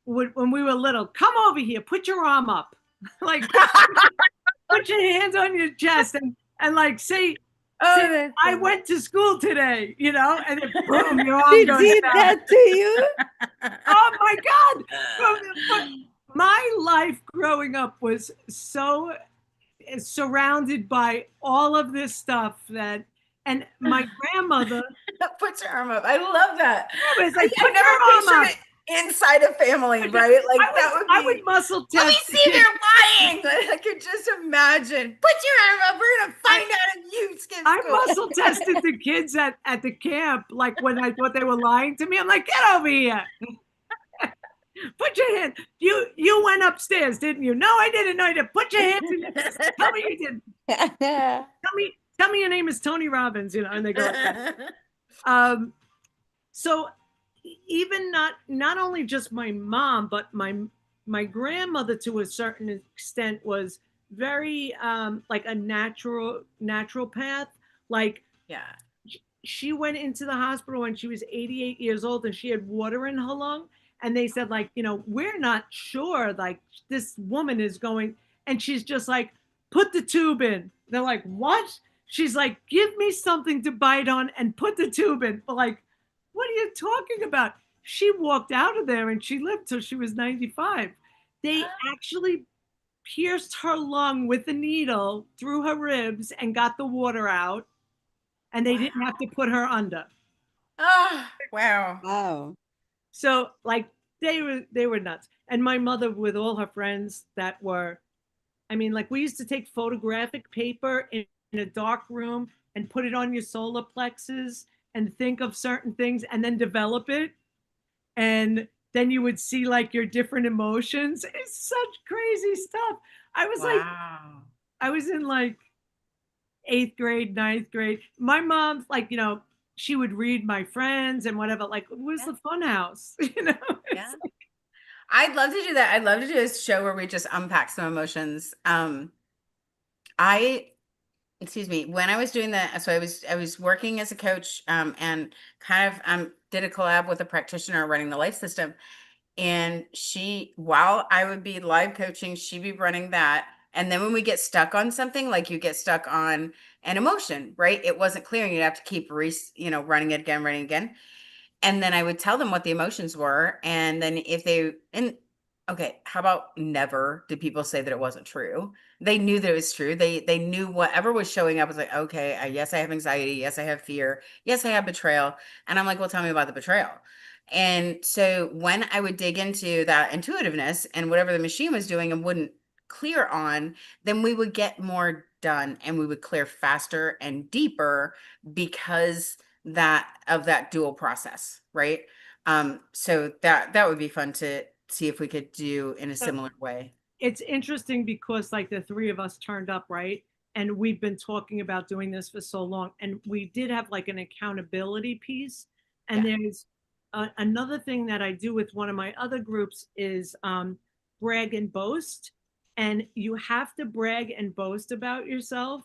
when we were little, come over here, put your arm up, like put your hands on your chest, and like say oh, that's I funny. went to school today, and then boom, your arm She goes did down. that to you? Oh my God! But my life growing up was so surrounded by all of this stuff and my grandmother Put your arm up. I love that. was like, I put never your arm pictured up. it inside a family, right? Like that would I would be. muscle Let me test the see if kids. you're lying. I could just imagine. Put your arm up. We're gonna I, find out if you skip I school. muscle tested the kids at the camp, like when I thought they were lying to me. I'm like, get over here. Put your hand. You went upstairs, didn't you? No, I didn't. No, I didn't. Put your hands in your chest. Tell me you didn't. Tell me your name is Tony Robbins, and they go like that. So even not only just my mom, but my grandmother to a certain extent was very like a natural path. Like Yeah. she went into the hospital when she was 88 years old and she had water in her lung. And they said, like, we're not sure, like, this woman is going, and she's just like, put the tube in. They're like, what? She's like, give me something to bite on and put the tube in. But like, what are you talking about? She walked out of there and she lived till she was 95. They actually pierced her lung with a needle through her ribs and got the water out, and they Wow. didn't have to put her under. Oh, wow. Wow. So like they were nuts. And my mother with all her friends that were, I mean, like we used to take photographic paper in a dark room and put it on your solar plexus and think of certain things and then develop it. And then you would see like your different emotions. It's such crazy stuff. I was like, Wow. I was in like 8th grade, 9th grade. My mom, like, she would read my friends and whatever. Like, it was Yeah. the fun house, Yeah. I'd love to do that. I'd love to do a show where we just unpack some emotions. I excuse me, when I was doing that, so I was working as a coach, and kind of did a collab with a practitioner running the life system. And while I would be live coaching, she'd be running that. And then when we get stuck on something, like you get stuck on an emotion, right? It wasn't clear. And you'd have to keep running it again, running again. And then I would tell them what the emotions were. And then okay, how about never did people say that it wasn't true? They knew that it was true. They knew whatever was showing up was like, okay, yes, I have anxiety. Yes, I have fear. Yes, I have betrayal. And I'm like, well, tell me about the betrayal. And so when I would dig into that intuitiveness and whatever the machine was doing and wouldn't clear on, then we would get more done and we would clear faster and deeper because that dual process, right? So that would be fun to see if we could do in a similar way. It's interesting because like the three of us turned up, right? And we've been talking about doing this for so long. And we did have like an accountability piece. And Yeah. there's another thing that I do with one of my other groups is brag and boast. And you have to brag and boast about yourself,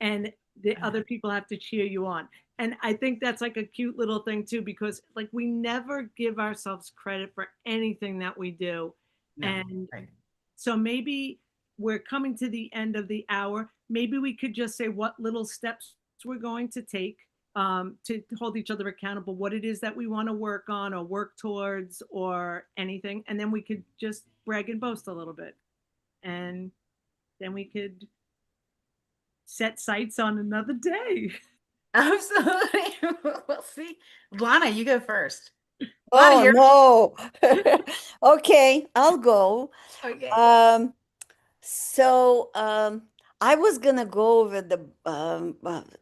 and the other people have to cheer you on. And I think that's like a cute little thing too, because like we never give ourselves credit for anything that we do. No. And Right. so maybe we're coming to the end of the hour. Maybe we could just say what little steps we're going to take to hold each other accountable, what it is that we want to work on or work towards or anything. And then we could just brag and boast a little bit. And then we could set sights on another day. Absolutely. We'll see. Lana, you go first. Lana, Oh you're no. Okay, I'll go. okay. Um, so I was gonna go with the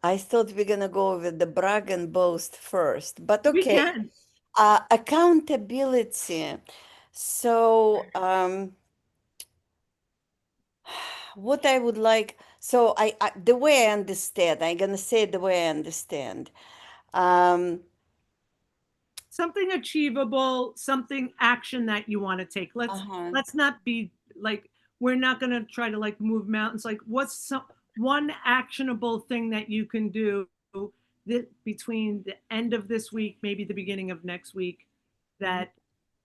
I thought we're gonna go with the brag and boast first, but We okay. can. Accountability. So what I would like, so I the way I understand, I'm gonna say it the way I understand. Um, Something achievable, something action that you want to take. uh-huh. Let's not be like, we're not going to try to like move mountains. Like, what's one actionable thing that you can do between the end of this week, maybe the beginning of next week, that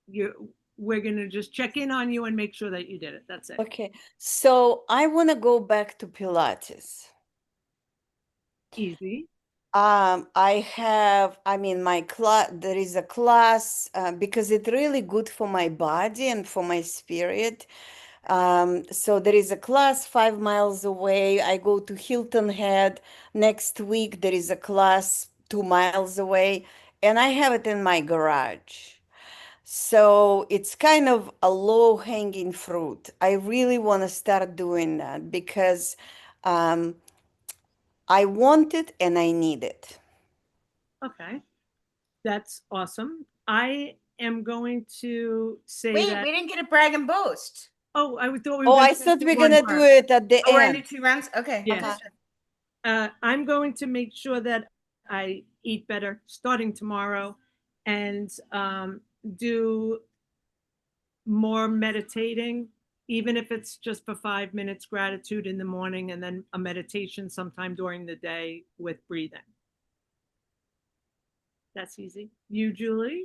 you we're going to just check in on you and make sure that you did it. That's it. Okay, so I want to go back to Pilates. Easy. I mean, my class, there is a class because it's really good for my body and for my spirit. So there is a class 5 miles away. I go to Hilton Head. Next week, there is a class 2 miles away, and I have it in my garage. So it's kind of a low-hanging fruit. I really want to start doing that because um, I want it and I need it. Okay. That's awesome. I am going to say Wait, that. we didn't get a brag and boast. Oh, I thought we were Oh, going I to thought do we're one gonna do more. it at the Oh, we're gonna do end. 2 rounds? Okay. Yeah. Understood. I'm going to make sure that I eat better starting tomorrow and do more meditating, even if it's just for 5 minutes, gratitude in the morning, and then a meditation sometime during the day with breathing. That's easy. You, Julie?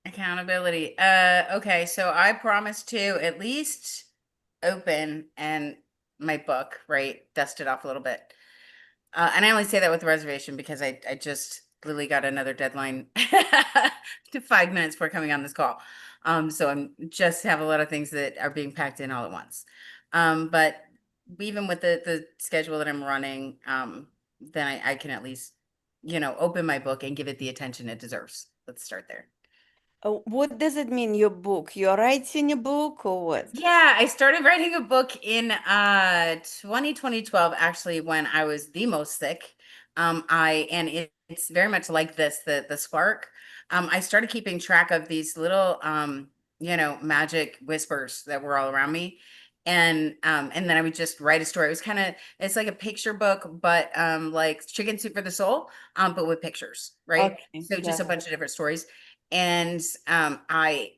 Accountability. Okay, so I promise to at least open and my book, right? Dust it off a little bit. And I only say that with reservation because I just literally got another deadline to 5 minutes before coming on this call. So I'm just have a lot of things that are being packed in all at once. But even with the schedule that I'm running, then I can at least, open my book and give it the attention it deserves. Let's start there. What does it mean, your book? You're writing a book or what? Yeah, I started writing a book in 2012, actually, when I was the most sick. It's very much like this, the spark. I started keeping track of these little magic whispers that were all around me. And then I would just write a story. It's like a picture book, but like Chicken Soup for the Soul, but with pictures, right? Okay, So just got a bunch of different stories. And I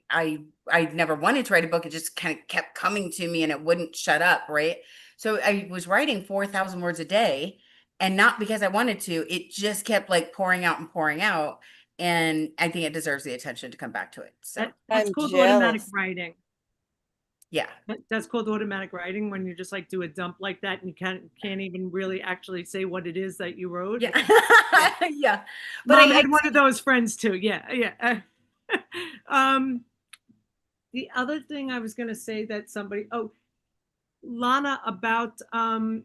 never wanted to write a book. It just kind of kept coming to me and it wouldn't shut up, right? So I was writing 4,000 words a day, and not because I wanted to, it just kept like pouring out and pouring out. And I think it deserves the attention to come back to it. So That's I'm called automatic jealous. writing. yeah. That's called automatic writing, when you just like do a dump like that and you can't even really actually say what it is that you wrote. Yeah. Yeah. But Mom I had one of those friends too. Yeah, yeah. um, the other thing I was going to say that Lana, about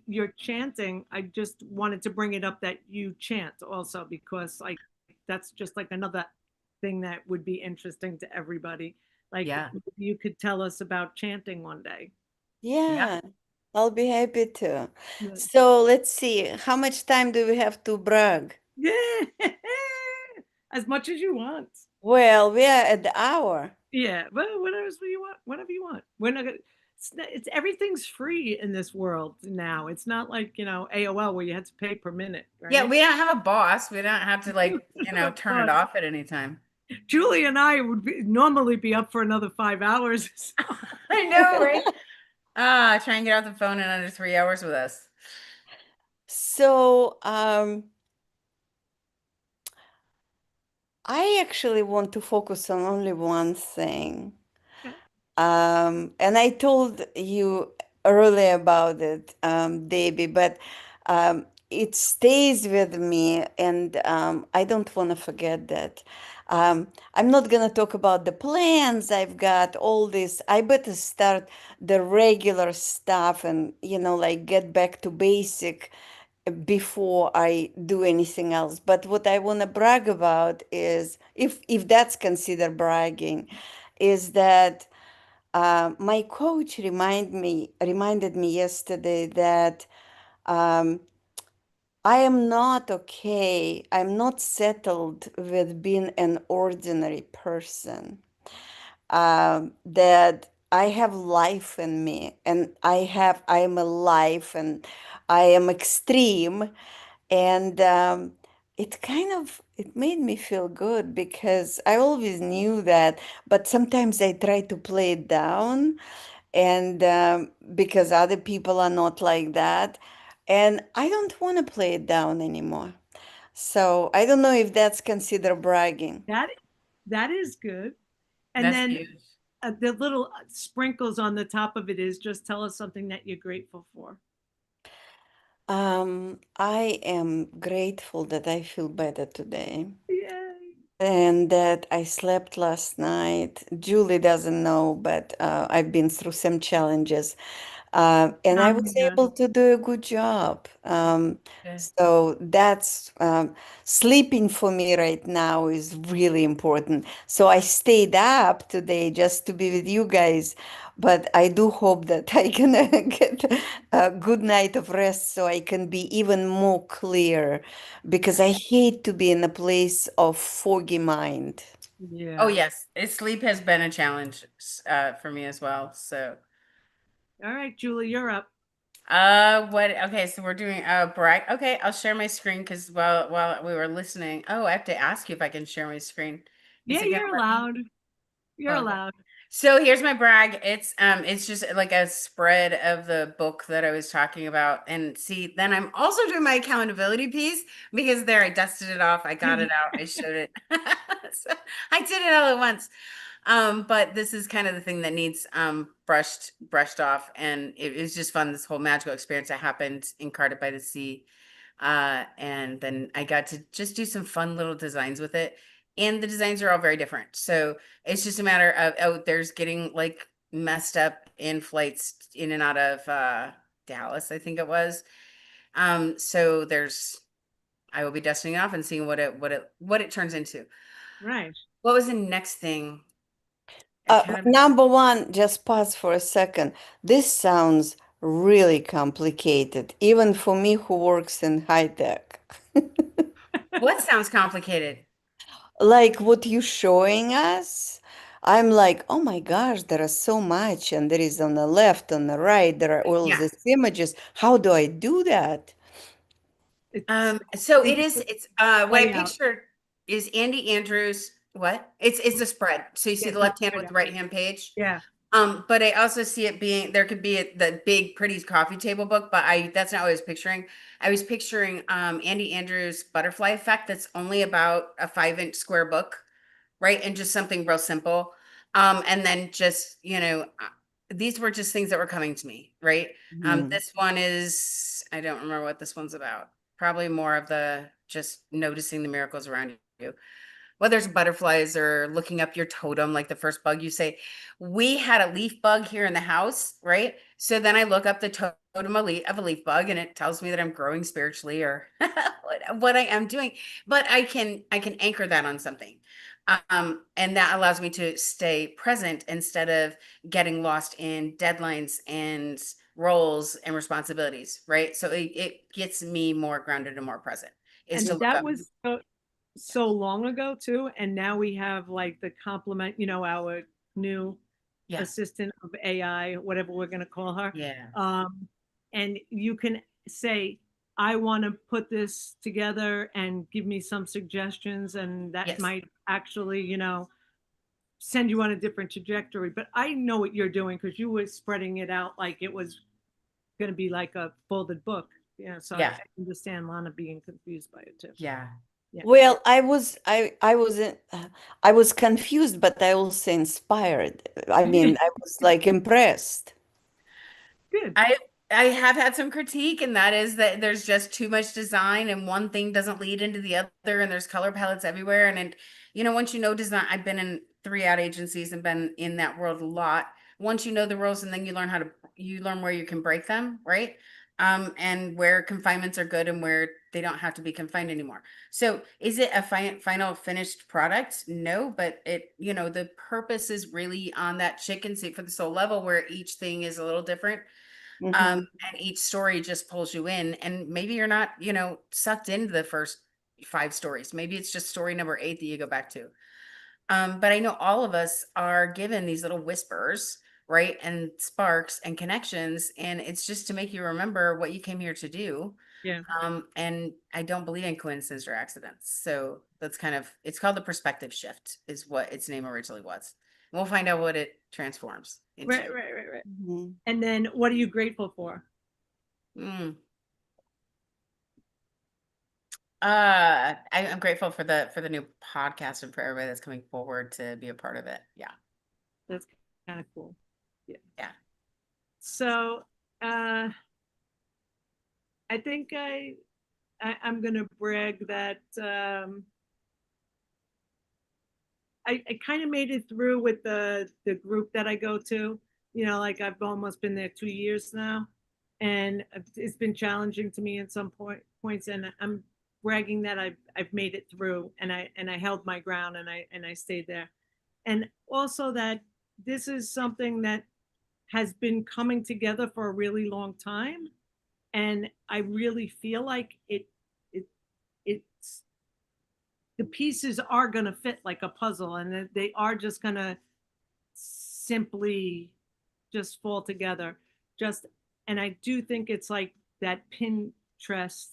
your chanting, I just wanted to bring it up that you chant also, because like that's just like another thing that would be interesting to everybody. Like, yeah. you could tell us about chanting one day. Yeah. Yeah, I'll be happy to. Yeah. So let's see, how much time do we have to brag? Yeah. As much as you want. Well, we are at the hour. Yeah, well, whatever you want, whatever you want. We're not gonna. It's everything's free in this world now. It's not like AOL where you had to pay per minute, Yeah. right? We don't have a boss. We don't have to turn it But off at any time. Julie and I would normally be up for another 5 hours. I know, right? Try and get off the phone in under 3 hours with us. So I actually want to focus on only one thing. Okay. And I told you earlier about it, Debbie, but it stays with me, and I don't want to forget that. I'm not gonna talk about the plans I've got, all this. I better start the regular stuff and, like get back to basic before I do anything else. But what I want to brag about is, if that's considered bragging, is that my coach reminded me yesterday that um, I am not okay. I'm not settled with being an ordinary person. That I have life in me, and I am alive, and I am extreme, and it made me feel good because I always knew that, but sometimes I try to play it down, and because other people are not like that, and I don't want to play it down anymore. So I don't know if that's considered bragging. That is good. And That's then huge. the little sprinkles on the top of it is just tell us something that you're grateful for. I am grateful that I feel better today Yay. and that I slept last night. Julie doesn't know, but I've been through some challenges. And I was Yeah. able to do a good job. Good. So that's sleeping for me right now is really important. So I stayed up today just to be with you guys, but I do hope that I can get a good night of rest so I can be even more clear because I hate to be in a place of foggy mind. Yeah. Oh yes, sleep has been a challenge for me as well. So, All right, Julie, you're up. what? Okay, so we're doing brag. Okay, I'll share my screen because while we were listening, oh, I have to ask you if I can share my screen. Is Yeah, it gonna you're let me? allowed. You're Oh, okay. allowed. So here's my brag. It's just like a spread of the book that I was talking about. And see, then I'm also doing my accountability piece because there I dusted it off, I got it out, I showed it. So I did it all at once. But this is kind of the thing that needs brushed off, and it was just fun. This whole magical experience that happened in Cardiff by the Sea, and then I got to just do some fun little designs with it, and the designs are all very different. So it's just a matter of there's getting like messed up in flights in and out of Dallas, I think it was. So there's I will be dusting it off and seeing what it turns into. Right. What was the next thing? Number one, just pause for a second. This sounds really complicated, even for me who works in high tech. What sounds complicated? Like what you showing us, I'm like, oh my gosh, there is so much, and there is on the left, on the right, there are all Yeah. these images. How do I do that? It's So they it do is, it it's what I way out. pictured is Andy Andrews. What? It's a spread. So you see Yeah, the just left hand spread with the out. right hand page. Yeah. But I also see it being there could be the big pretty coffee table book, but I that's not what I was picturing. I was picturing Andy Andrews Butterfly Effect that's only about a 5-inch square book, right? And just something real simple. And then just, these were just things that were coming to me, right? Hmm. This one is, I don't remember what this one's about. Probably more of the just noticing the miracles around you. Whether it's butterflies or looking up your totem, like the first bug you say, we had a leaf bug here in the house, right? So then I look up the totem of a leaf bug and it tells me that I'm growing spiritually or what I am doing. But I can anchor that on something. And that allows me to stay present instead of getting lost in deadlines and roles and responsibilities, right? So it gets me more grounded and more present is And to look that up. was so long ago too. And now we have like the complement, our new Yeah. assistant of AI, whatever we're going to call her. Yeah. Um, and you can say, I want to put this together and give me some suggestions. And that Yes. might actually, send you on a different trajectory. But I know what you're doing because you were spreading it out like it was going to be like a folded book. Yeah. So I Yeah. understand Lana being confused by it too. Yeah. Yeah. Well, I was confused, but I also inspired. I mean, I was like impressed. Good. I I have had some critique, and that is that there's just too much design and one thing doesn't lead into the other, and there's color palettes everywhere. And once you know design, I've been in 3 ad agencies and been in that world a lot. Once you know the rules, and then you learn where you can break them, right? And where confinements are good and where they don't have to be confined anymore. So is it a final finished product? No, but the purpose is really on that chicken soup for the soul level, where each thing is a little different. Mhm. And each story just pulls you in, and maybe you're not, sucked into the first 5 stories. Maybe it's just story number 8 that you go back to. But I know all of us are given these little whispers, right? And sparks and connections. And it's just to make you remember what you came here to do. Yeah. And I don't believe in coincidence or accidents. So that's it's called the perspective shift, is what its name originally was. We'll find out what it transforms into. Right. Mhm. And then what are you grateful for? Mm. I'm grateful for the new podcast and for everybody that's coming forward to be a part of it. Yeah. That's kind of cool. Yeah. So I think I'm gonna brag that I kind of made it through with the group that I go to. Like I've almost been there 2 years now, and it's been challenging to me at some points. And I'm bragging that I've made it through, and I held my ground, and I stayed there. And also that this is something that has been coming together for a really long time, and I really feel like it's the pieces are going to fit like a puzzle, and they are just going to simply just fall together. Just And I do think it's like that Pinterest,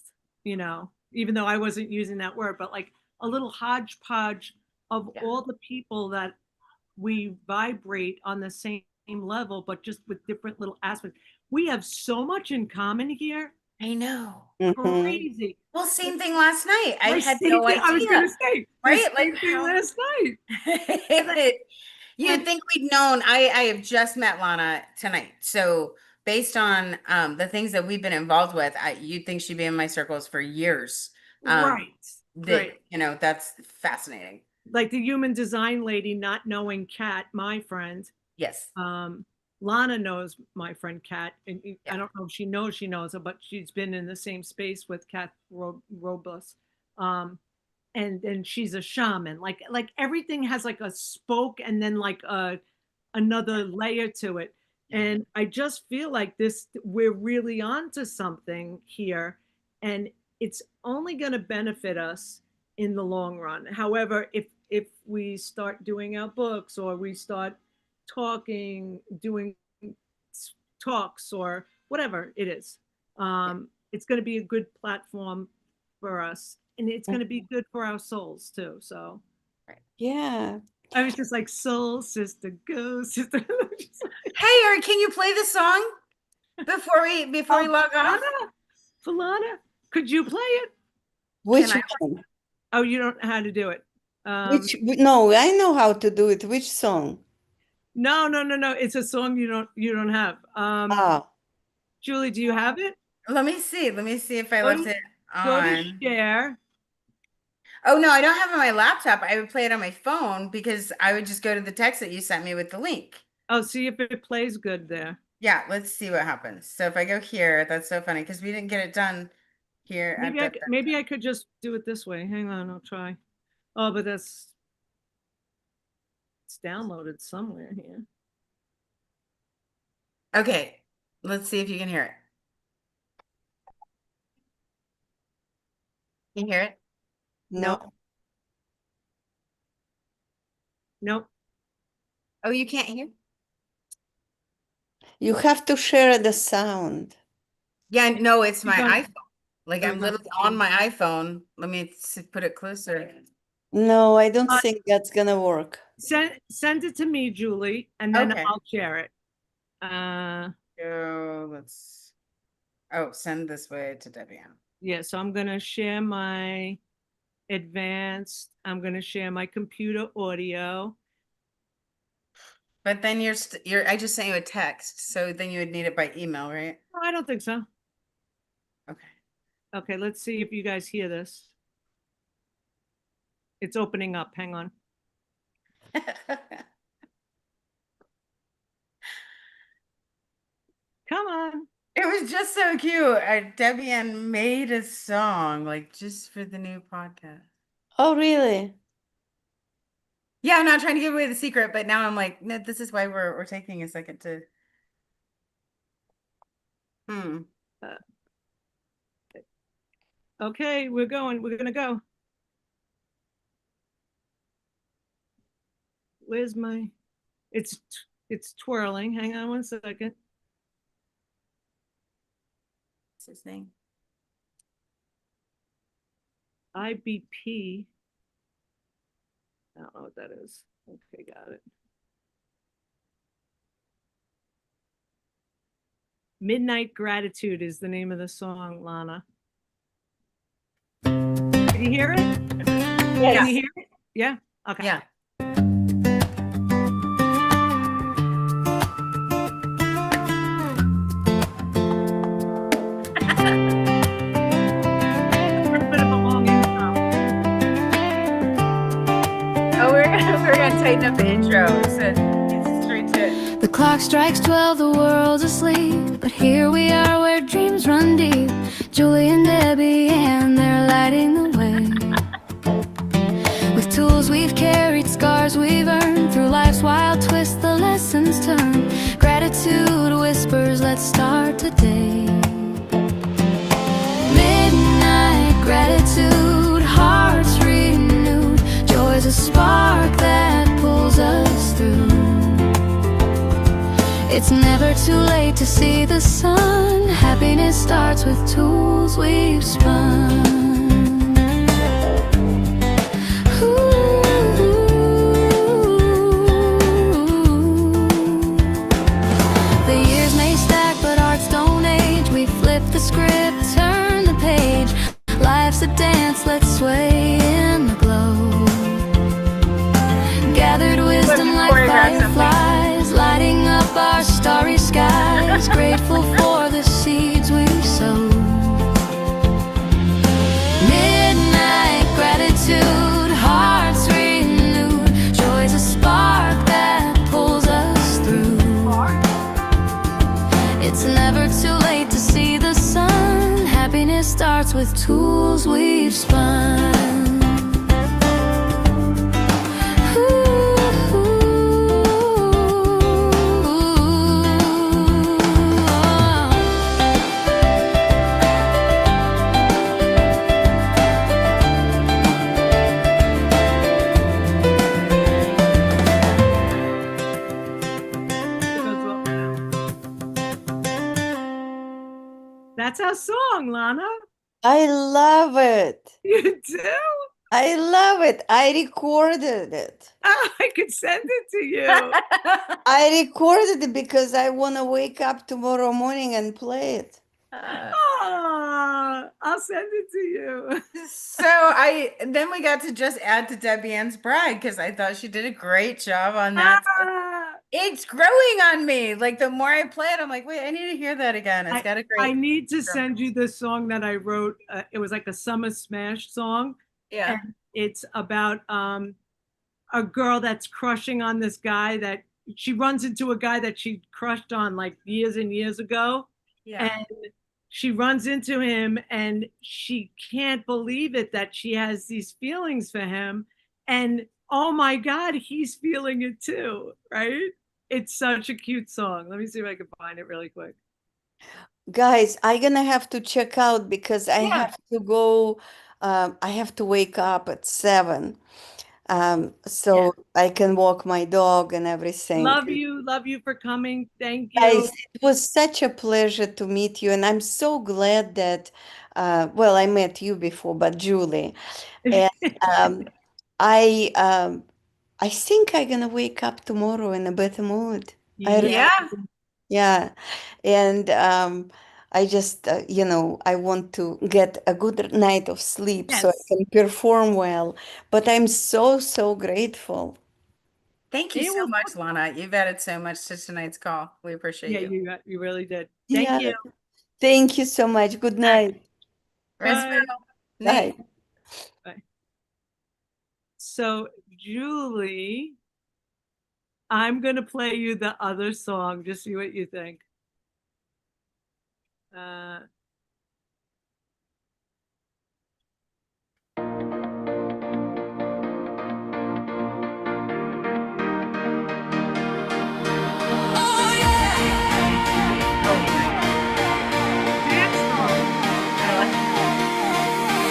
even though I wasn't using that word, but like a little hodgepodge of all the people that we vibrate on the same level, but just with different little aspects. We have so much in common here. I know. Mhm. Crazy. Well, same thing last night. I My had same no thing. I was gonna idea, say the right? same Like thing how last night. you'd And think we'd known. I have just met Lana tonight. So based on the things that we've been involved with, you'd think she'd be in my circles for years. Um, right, right. that's fascinating. Like the human design lady not knowing Kat, my friend. Yes. Lana knows my friend Kat, and Yeah. I don't know if she knows her, but she's been in the same space with Kat Robus. And then she's a shaman. Like everything has like a spoke and then like another layer to it. Yeah. And I just feel like we're really onto something here, and it's only going to benefit us in the long run. However, if we start doing our books, or we start doing talks, or whatever it is, it's going to be a good platform for us, and it's going to be good for our souls too. So Yeah. I was just like, soul sister, go sister. Hey, Eric, can you play the song before we log off? Falana, could you play it? Which I? one? Oh, you don't know how to do it. No, I know how to do it. Which song? No. It's a song you don't have. Ah, Julie, do you have it? Let me see. Let me see if I Go left to, it go to on. share. Oh no, I don't have it on my laptop. I would play it on my phone because I would just go to the text that you sent me with the link. Oh, see if it plays good there. Yeah, let's see what happens. So if I go here, that's so funny because we didn't get it done here at the. Maybe I could just do it this way. Hang on, I'll try. Oh, but it's downloaded somewhere here. Okay, let's see if you can hear it. Can you hear it? no. Nope. Oh, you can't hear? You have to share the sound. Yeah, no, it's my Keep on- iPhone. Like I'm literally on my iPhone. Let me put it closer. No, I don't think that's gonna work. Send it to me, Julie, and then Okay. I'll share it. Send this way to Debian. Yeah, so I'm gonna share my advanced. I'm gonna share my computer audio. But then you're I just sent you a text, so then you would need it by email, right? No, I don't think so. Okay. Okay, let's see if you guys hear this. It's opening up. Hang on. Come on. It was just so cute. Debbie Ann made a song like just for the new podcast. Oh, really? Yeah, I'm not trying to give away the secret, but now I'm like, no, this is why we're taking a second to. Uh, okay, we're going. We're gonna go. Where's my? It's twirling. Hang on 1 second. What's his name? IBP. I don't know what that is. Okay, got it. Midnight Gratitude is the name of the song, Lana. Can you hear it? Yeah. Can you hear it? Yeah. Okay. Yeah. A little bit of a long intro. Oh, we're gonna tighten up the intro. So it's straight to it. The clock strikes 12, the world's asleep. But here we are where dreams run deep. Julie and Debbie, and they're lighting the way. With tools we've carried, scars we've earned. Through life's wild twist, the lessons turn. Gratitude whispers, let's start today. Midnight gratitude, hearts renewed. Joy's a spark that pulls us through. It's never too late to see the sun. Happiness starts with tools we've spun. The years may stack, but hearts don't age. We flip the script, turn the page. Life's a dance, let's sway in the glow. Gathered wisdom like fireflies, lighting up our starry skies. Grateful for the seeds we sow. Midnight gratitude, hearts renewed. Joy's a spark that pulls us through. It's never too late to see the sun. Happiness starts with tools we've spun. That's our song, Lana. I love it. You do? I love it. I recorded it. Oh, I could send it to you. I recorded it because I want to wake up tomorrow morning and play it. Oh, I'll send it to you. So then we got to just add to Debbie Ann's brag because I thought she did a great job on that. Ah, It's growing on me. Like the more I play it, I'm like, wait, I need to hear that again. It's got a great. I need to drum. send you the song that I wrote. It was like a summer smash song. Yeah. And it's about a girl that's crushing on this guy that she runs into a guy that she crushed on like years and years ago. Yeah. And she runs into him and she can't believe it that she has these feelings for him. And oh my God, he's feeling it too, right? It's such a cute song. Let me see if I can find it really quick. Guys, I'm gonna have to check out because I Yeah. have to go. I have to wake up at 7, so I can walk my dog and everything. Love you for coming. Thank you. Guys, it was such a pleasure to meet you, and I'm so glad that, well, I met you before, but Julie, and I think I'm gonna wake up tomorrow in a better mood. I really Yeah. Yeah, and I just, I want to get a good night of sleep so I Yes. can perform well. But I'm so, so grateful. Thank you Yeah, so well, much, Lana. You've added so much to tonight's call. We appreciate yeah, you. you really did. Thank Yeah. you. Thank you so much. Good All right. night. Bye. Nate. Bye. Bye. So, Julie, I'm going to play you the other song. Just see what you think.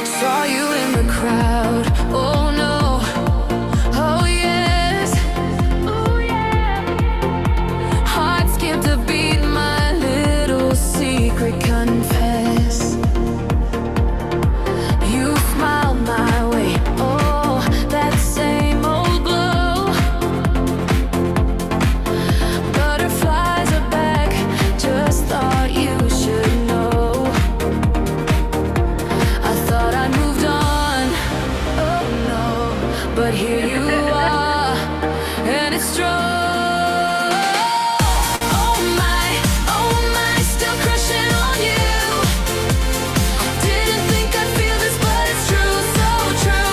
Saw you in the crowd. Oh no. Oh yes. Oh yeah. Heart skipped a beat. My little secret confess. You smiled my way. Oh, that same old glow. Butterflies are back. Just thought you should know. I thought I moved on, oh no, but here you are, and it's strong. Oh my, still crushing on you. Didn't think I'd feel this, but it's true, so true.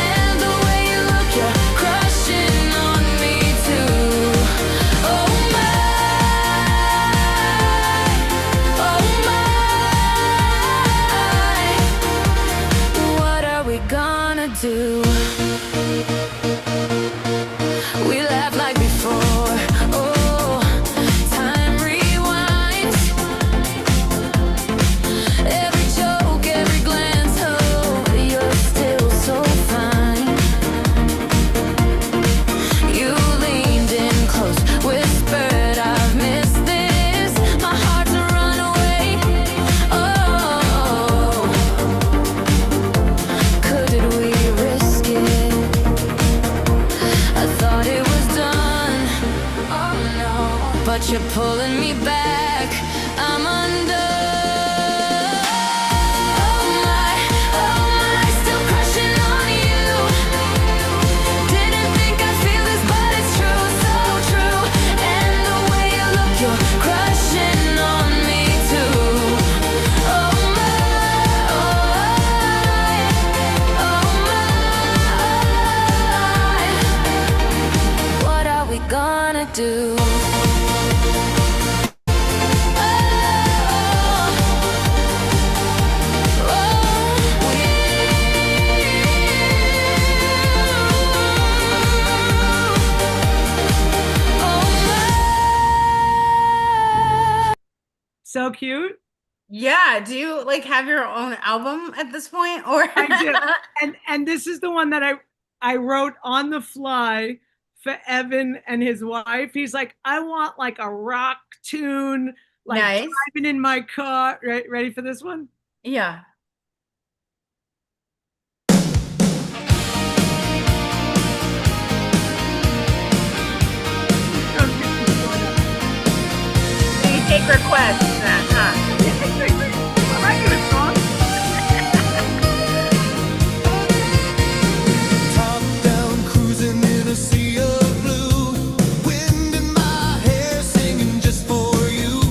And the way you look, you're crushing on me too. Oh my, what are we gonna do? We laugh like before. Oh, time rewinds. Every joke, every glance. Oh, you're still so fine. You leaned in close, whispered, "I've missed this. My heart's a runaway." Oh, could we risk it? I thought it was done. Oh no, but you're pulling me back. I'm undone. Oh my, still crushing on you. Didn't think I'd feel this, but it's true, so true. And the way you look, you're crushing on me too. Oh my, what are we gonna do? So cute. Yeah. Do you like have your own album at this point? Or I do. And this is the one that I wrote on the fly for Evan and his wife. He's like, I want like a rock tune, like Nice. driving in my car. Ready for this one? Yeah. You take requests, huh? Top down, cruising in a sea of blue. Wind in my hair, singing just for you.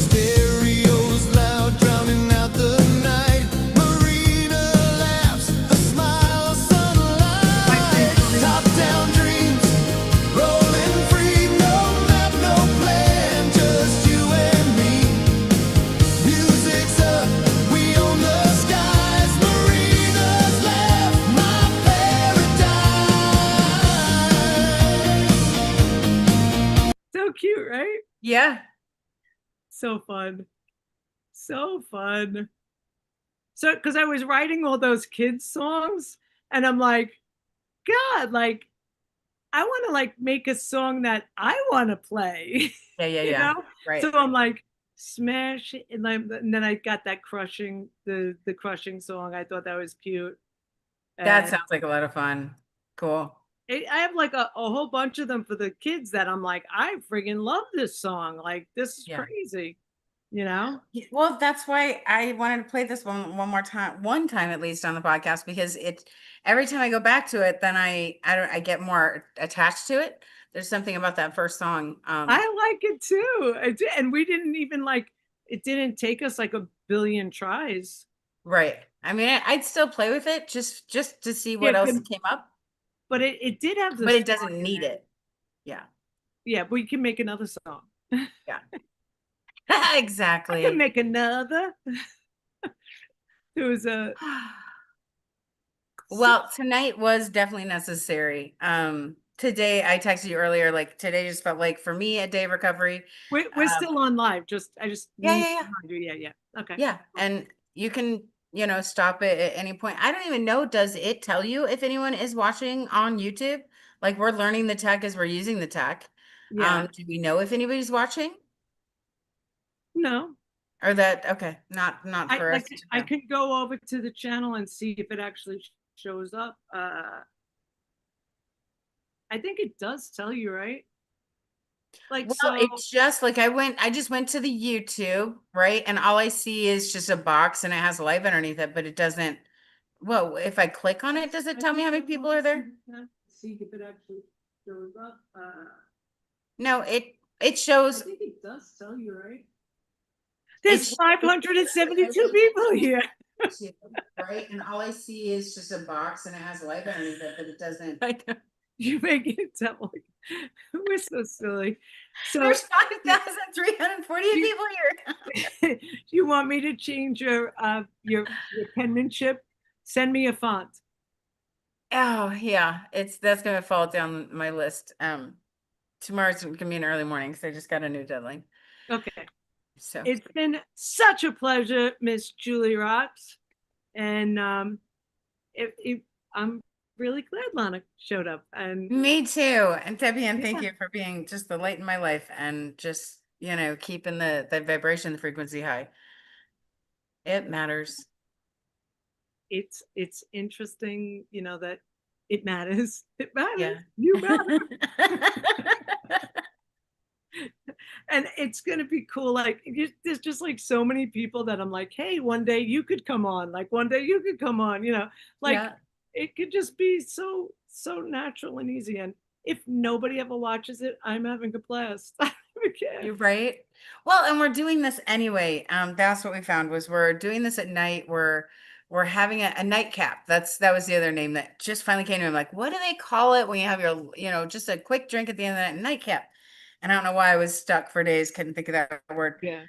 Stereos loud, drowning out the night. Marina laughs, a smile, sunlight. Top down dreams, rolling free. No map, no plan, just you and me. Music's up, we own the skies. Marina's laugh, my paradise. So cute, right? Yeah. So fun. So fun. So, because I was writing all those kids' songs, and I'm like, God, like, I want to like make a song that I want to play. Yeah. Yeah. You Yeah. know? Right. So I'm like, smash it, and then I got that crushing the crushing song. I thought that was cute. That And sounds like a lot of fun. Cool. I have like a whole bunch of them for the kids that I'm like, I friggin' love this song. Like, this is Yeah. crazy, you know? Well, that's why I wanted to play this one more time, one time at least on the podcast, because it every time I go back to it, then I get more attached to it. There's something about that first song. I like it too. And we didn't even it didn't take us like a billion tries. Right. I mean, I'd still play with it just to see what Yeah, else but- came up, But it did have the but it spark doesn't in need there. it. Yeah. Yeah, we can make another song. Yeah. I can Exactly. make another. There was a Well, tonight was definitely necessary. Today I texted you earlier, like today just felt like for me a day of recovery. we're still on live. I just Yeah, need yeah, to yeah. remind you. Yeah. Okay. Yeah. And you can, stop it at any point. I don't even know, does it tell you if anyone is watching on YouTube? Like we're learning the tech as we're using the tech. Yeah. Do we know if anybody's watching? No. Or that okay, not for us to I know. can go over to the channel and see if it actually shows up. I think it does tell you, right? Like Well, so. it's just like I just went to the YouTube, right? And all I see is just a box and it has live underneath it, but it doesn't. Well, if I click on it, does it tell me how many people are there? See if it actually shows up. No, it I shows. think it does tell you, right? There's shows- 572 people here. Right, and all I see is just a box and it has live underneath it, but it doesn't. You make it sound like we're so silly. So There's 5,348 people here. you want me to change your penmanship? Send me a font. Oh yeah, that's gonna fall down my list. Tomorrow's gonna be an early morning because I just got a new deadline. Okay. So It's been such a pleasure, Miss Julie Rocks. And I'm really glad Lana showed up. And me too. And Debbie, and thank you for being just the light in my life and just, keeping the vibration, the frequency high. It matters. it's interesting, that it matters. It matters. Yeah. You matter. And it's gonna be cool. Like there's just like so many people that I'm like, hey, one day you could come on. Like one day you could come on. Like Yeah. it could just be so natural and easy. And if nobody ever watches it, I'm having a blast. I don't care. You're right. Well, and we're doing this anyway. That's what we found was we're doing this at night. We're having a nightcap. That was the other name that just finally came to me. I'm like, what do they call it when you have your, just a quick drink at the end of the night? Nightcap. And I don't know why I was stuck for days, couldn't think of that word. Yeah.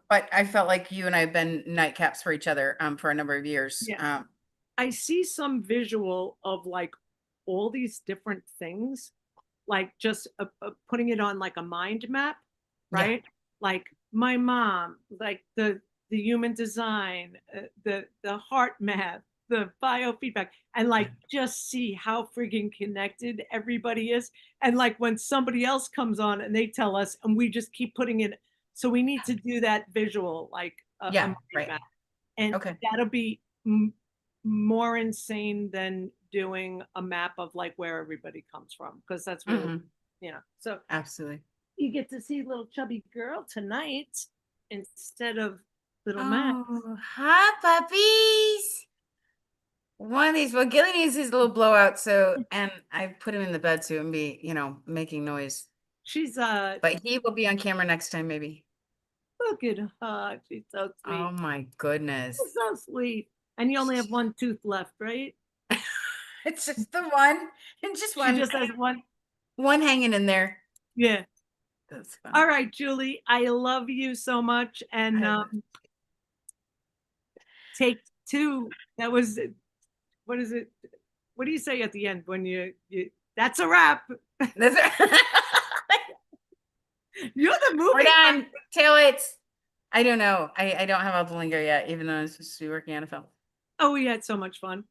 But I felt like you and I have been nightcaps for each other for a number of years. Yeah. I see some visual of like all these different things, like just putting it on like a mind map, right? Yeah. Like my mom, like the human design, the heart math, the biofeedback, and like just see how freaking connected everybody is. And like when somebody else comes on and they tell us, and we just keep putting it. So we need to do that visual, like a mind map. And that'll be more insane than doing a map of like where everybody comes from, because that's really, so absolutely. You get to see little chubby girl tonight instead of little Max. Oh, hi puppies. One of these, well, Gilly needs his little blowout, and I put him in the bed so and be, making noise. She's but he will be on camera next time, maybe. Look at her. She's so sweet. Oh my goodness. She's so sweet. And you only have one tooth left, right? It's just the one. And just one. She just has one. One hanging in there. Yeah. That's fun. All right, Julie. I love you so much. And take two. That was, what is it? What do you say at the end when you that's a wrap? That's You're the movie. We're done. Tail it. I don't know. I don't have all the lingo yet, even though I'm supposed to be working on a film. Oh, we had so much fun.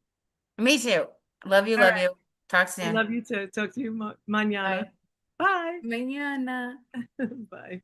Me too. Love you. All love right. you. Talk soon. I love you too. Talk to you mañana. Bye. Mañana. Bye.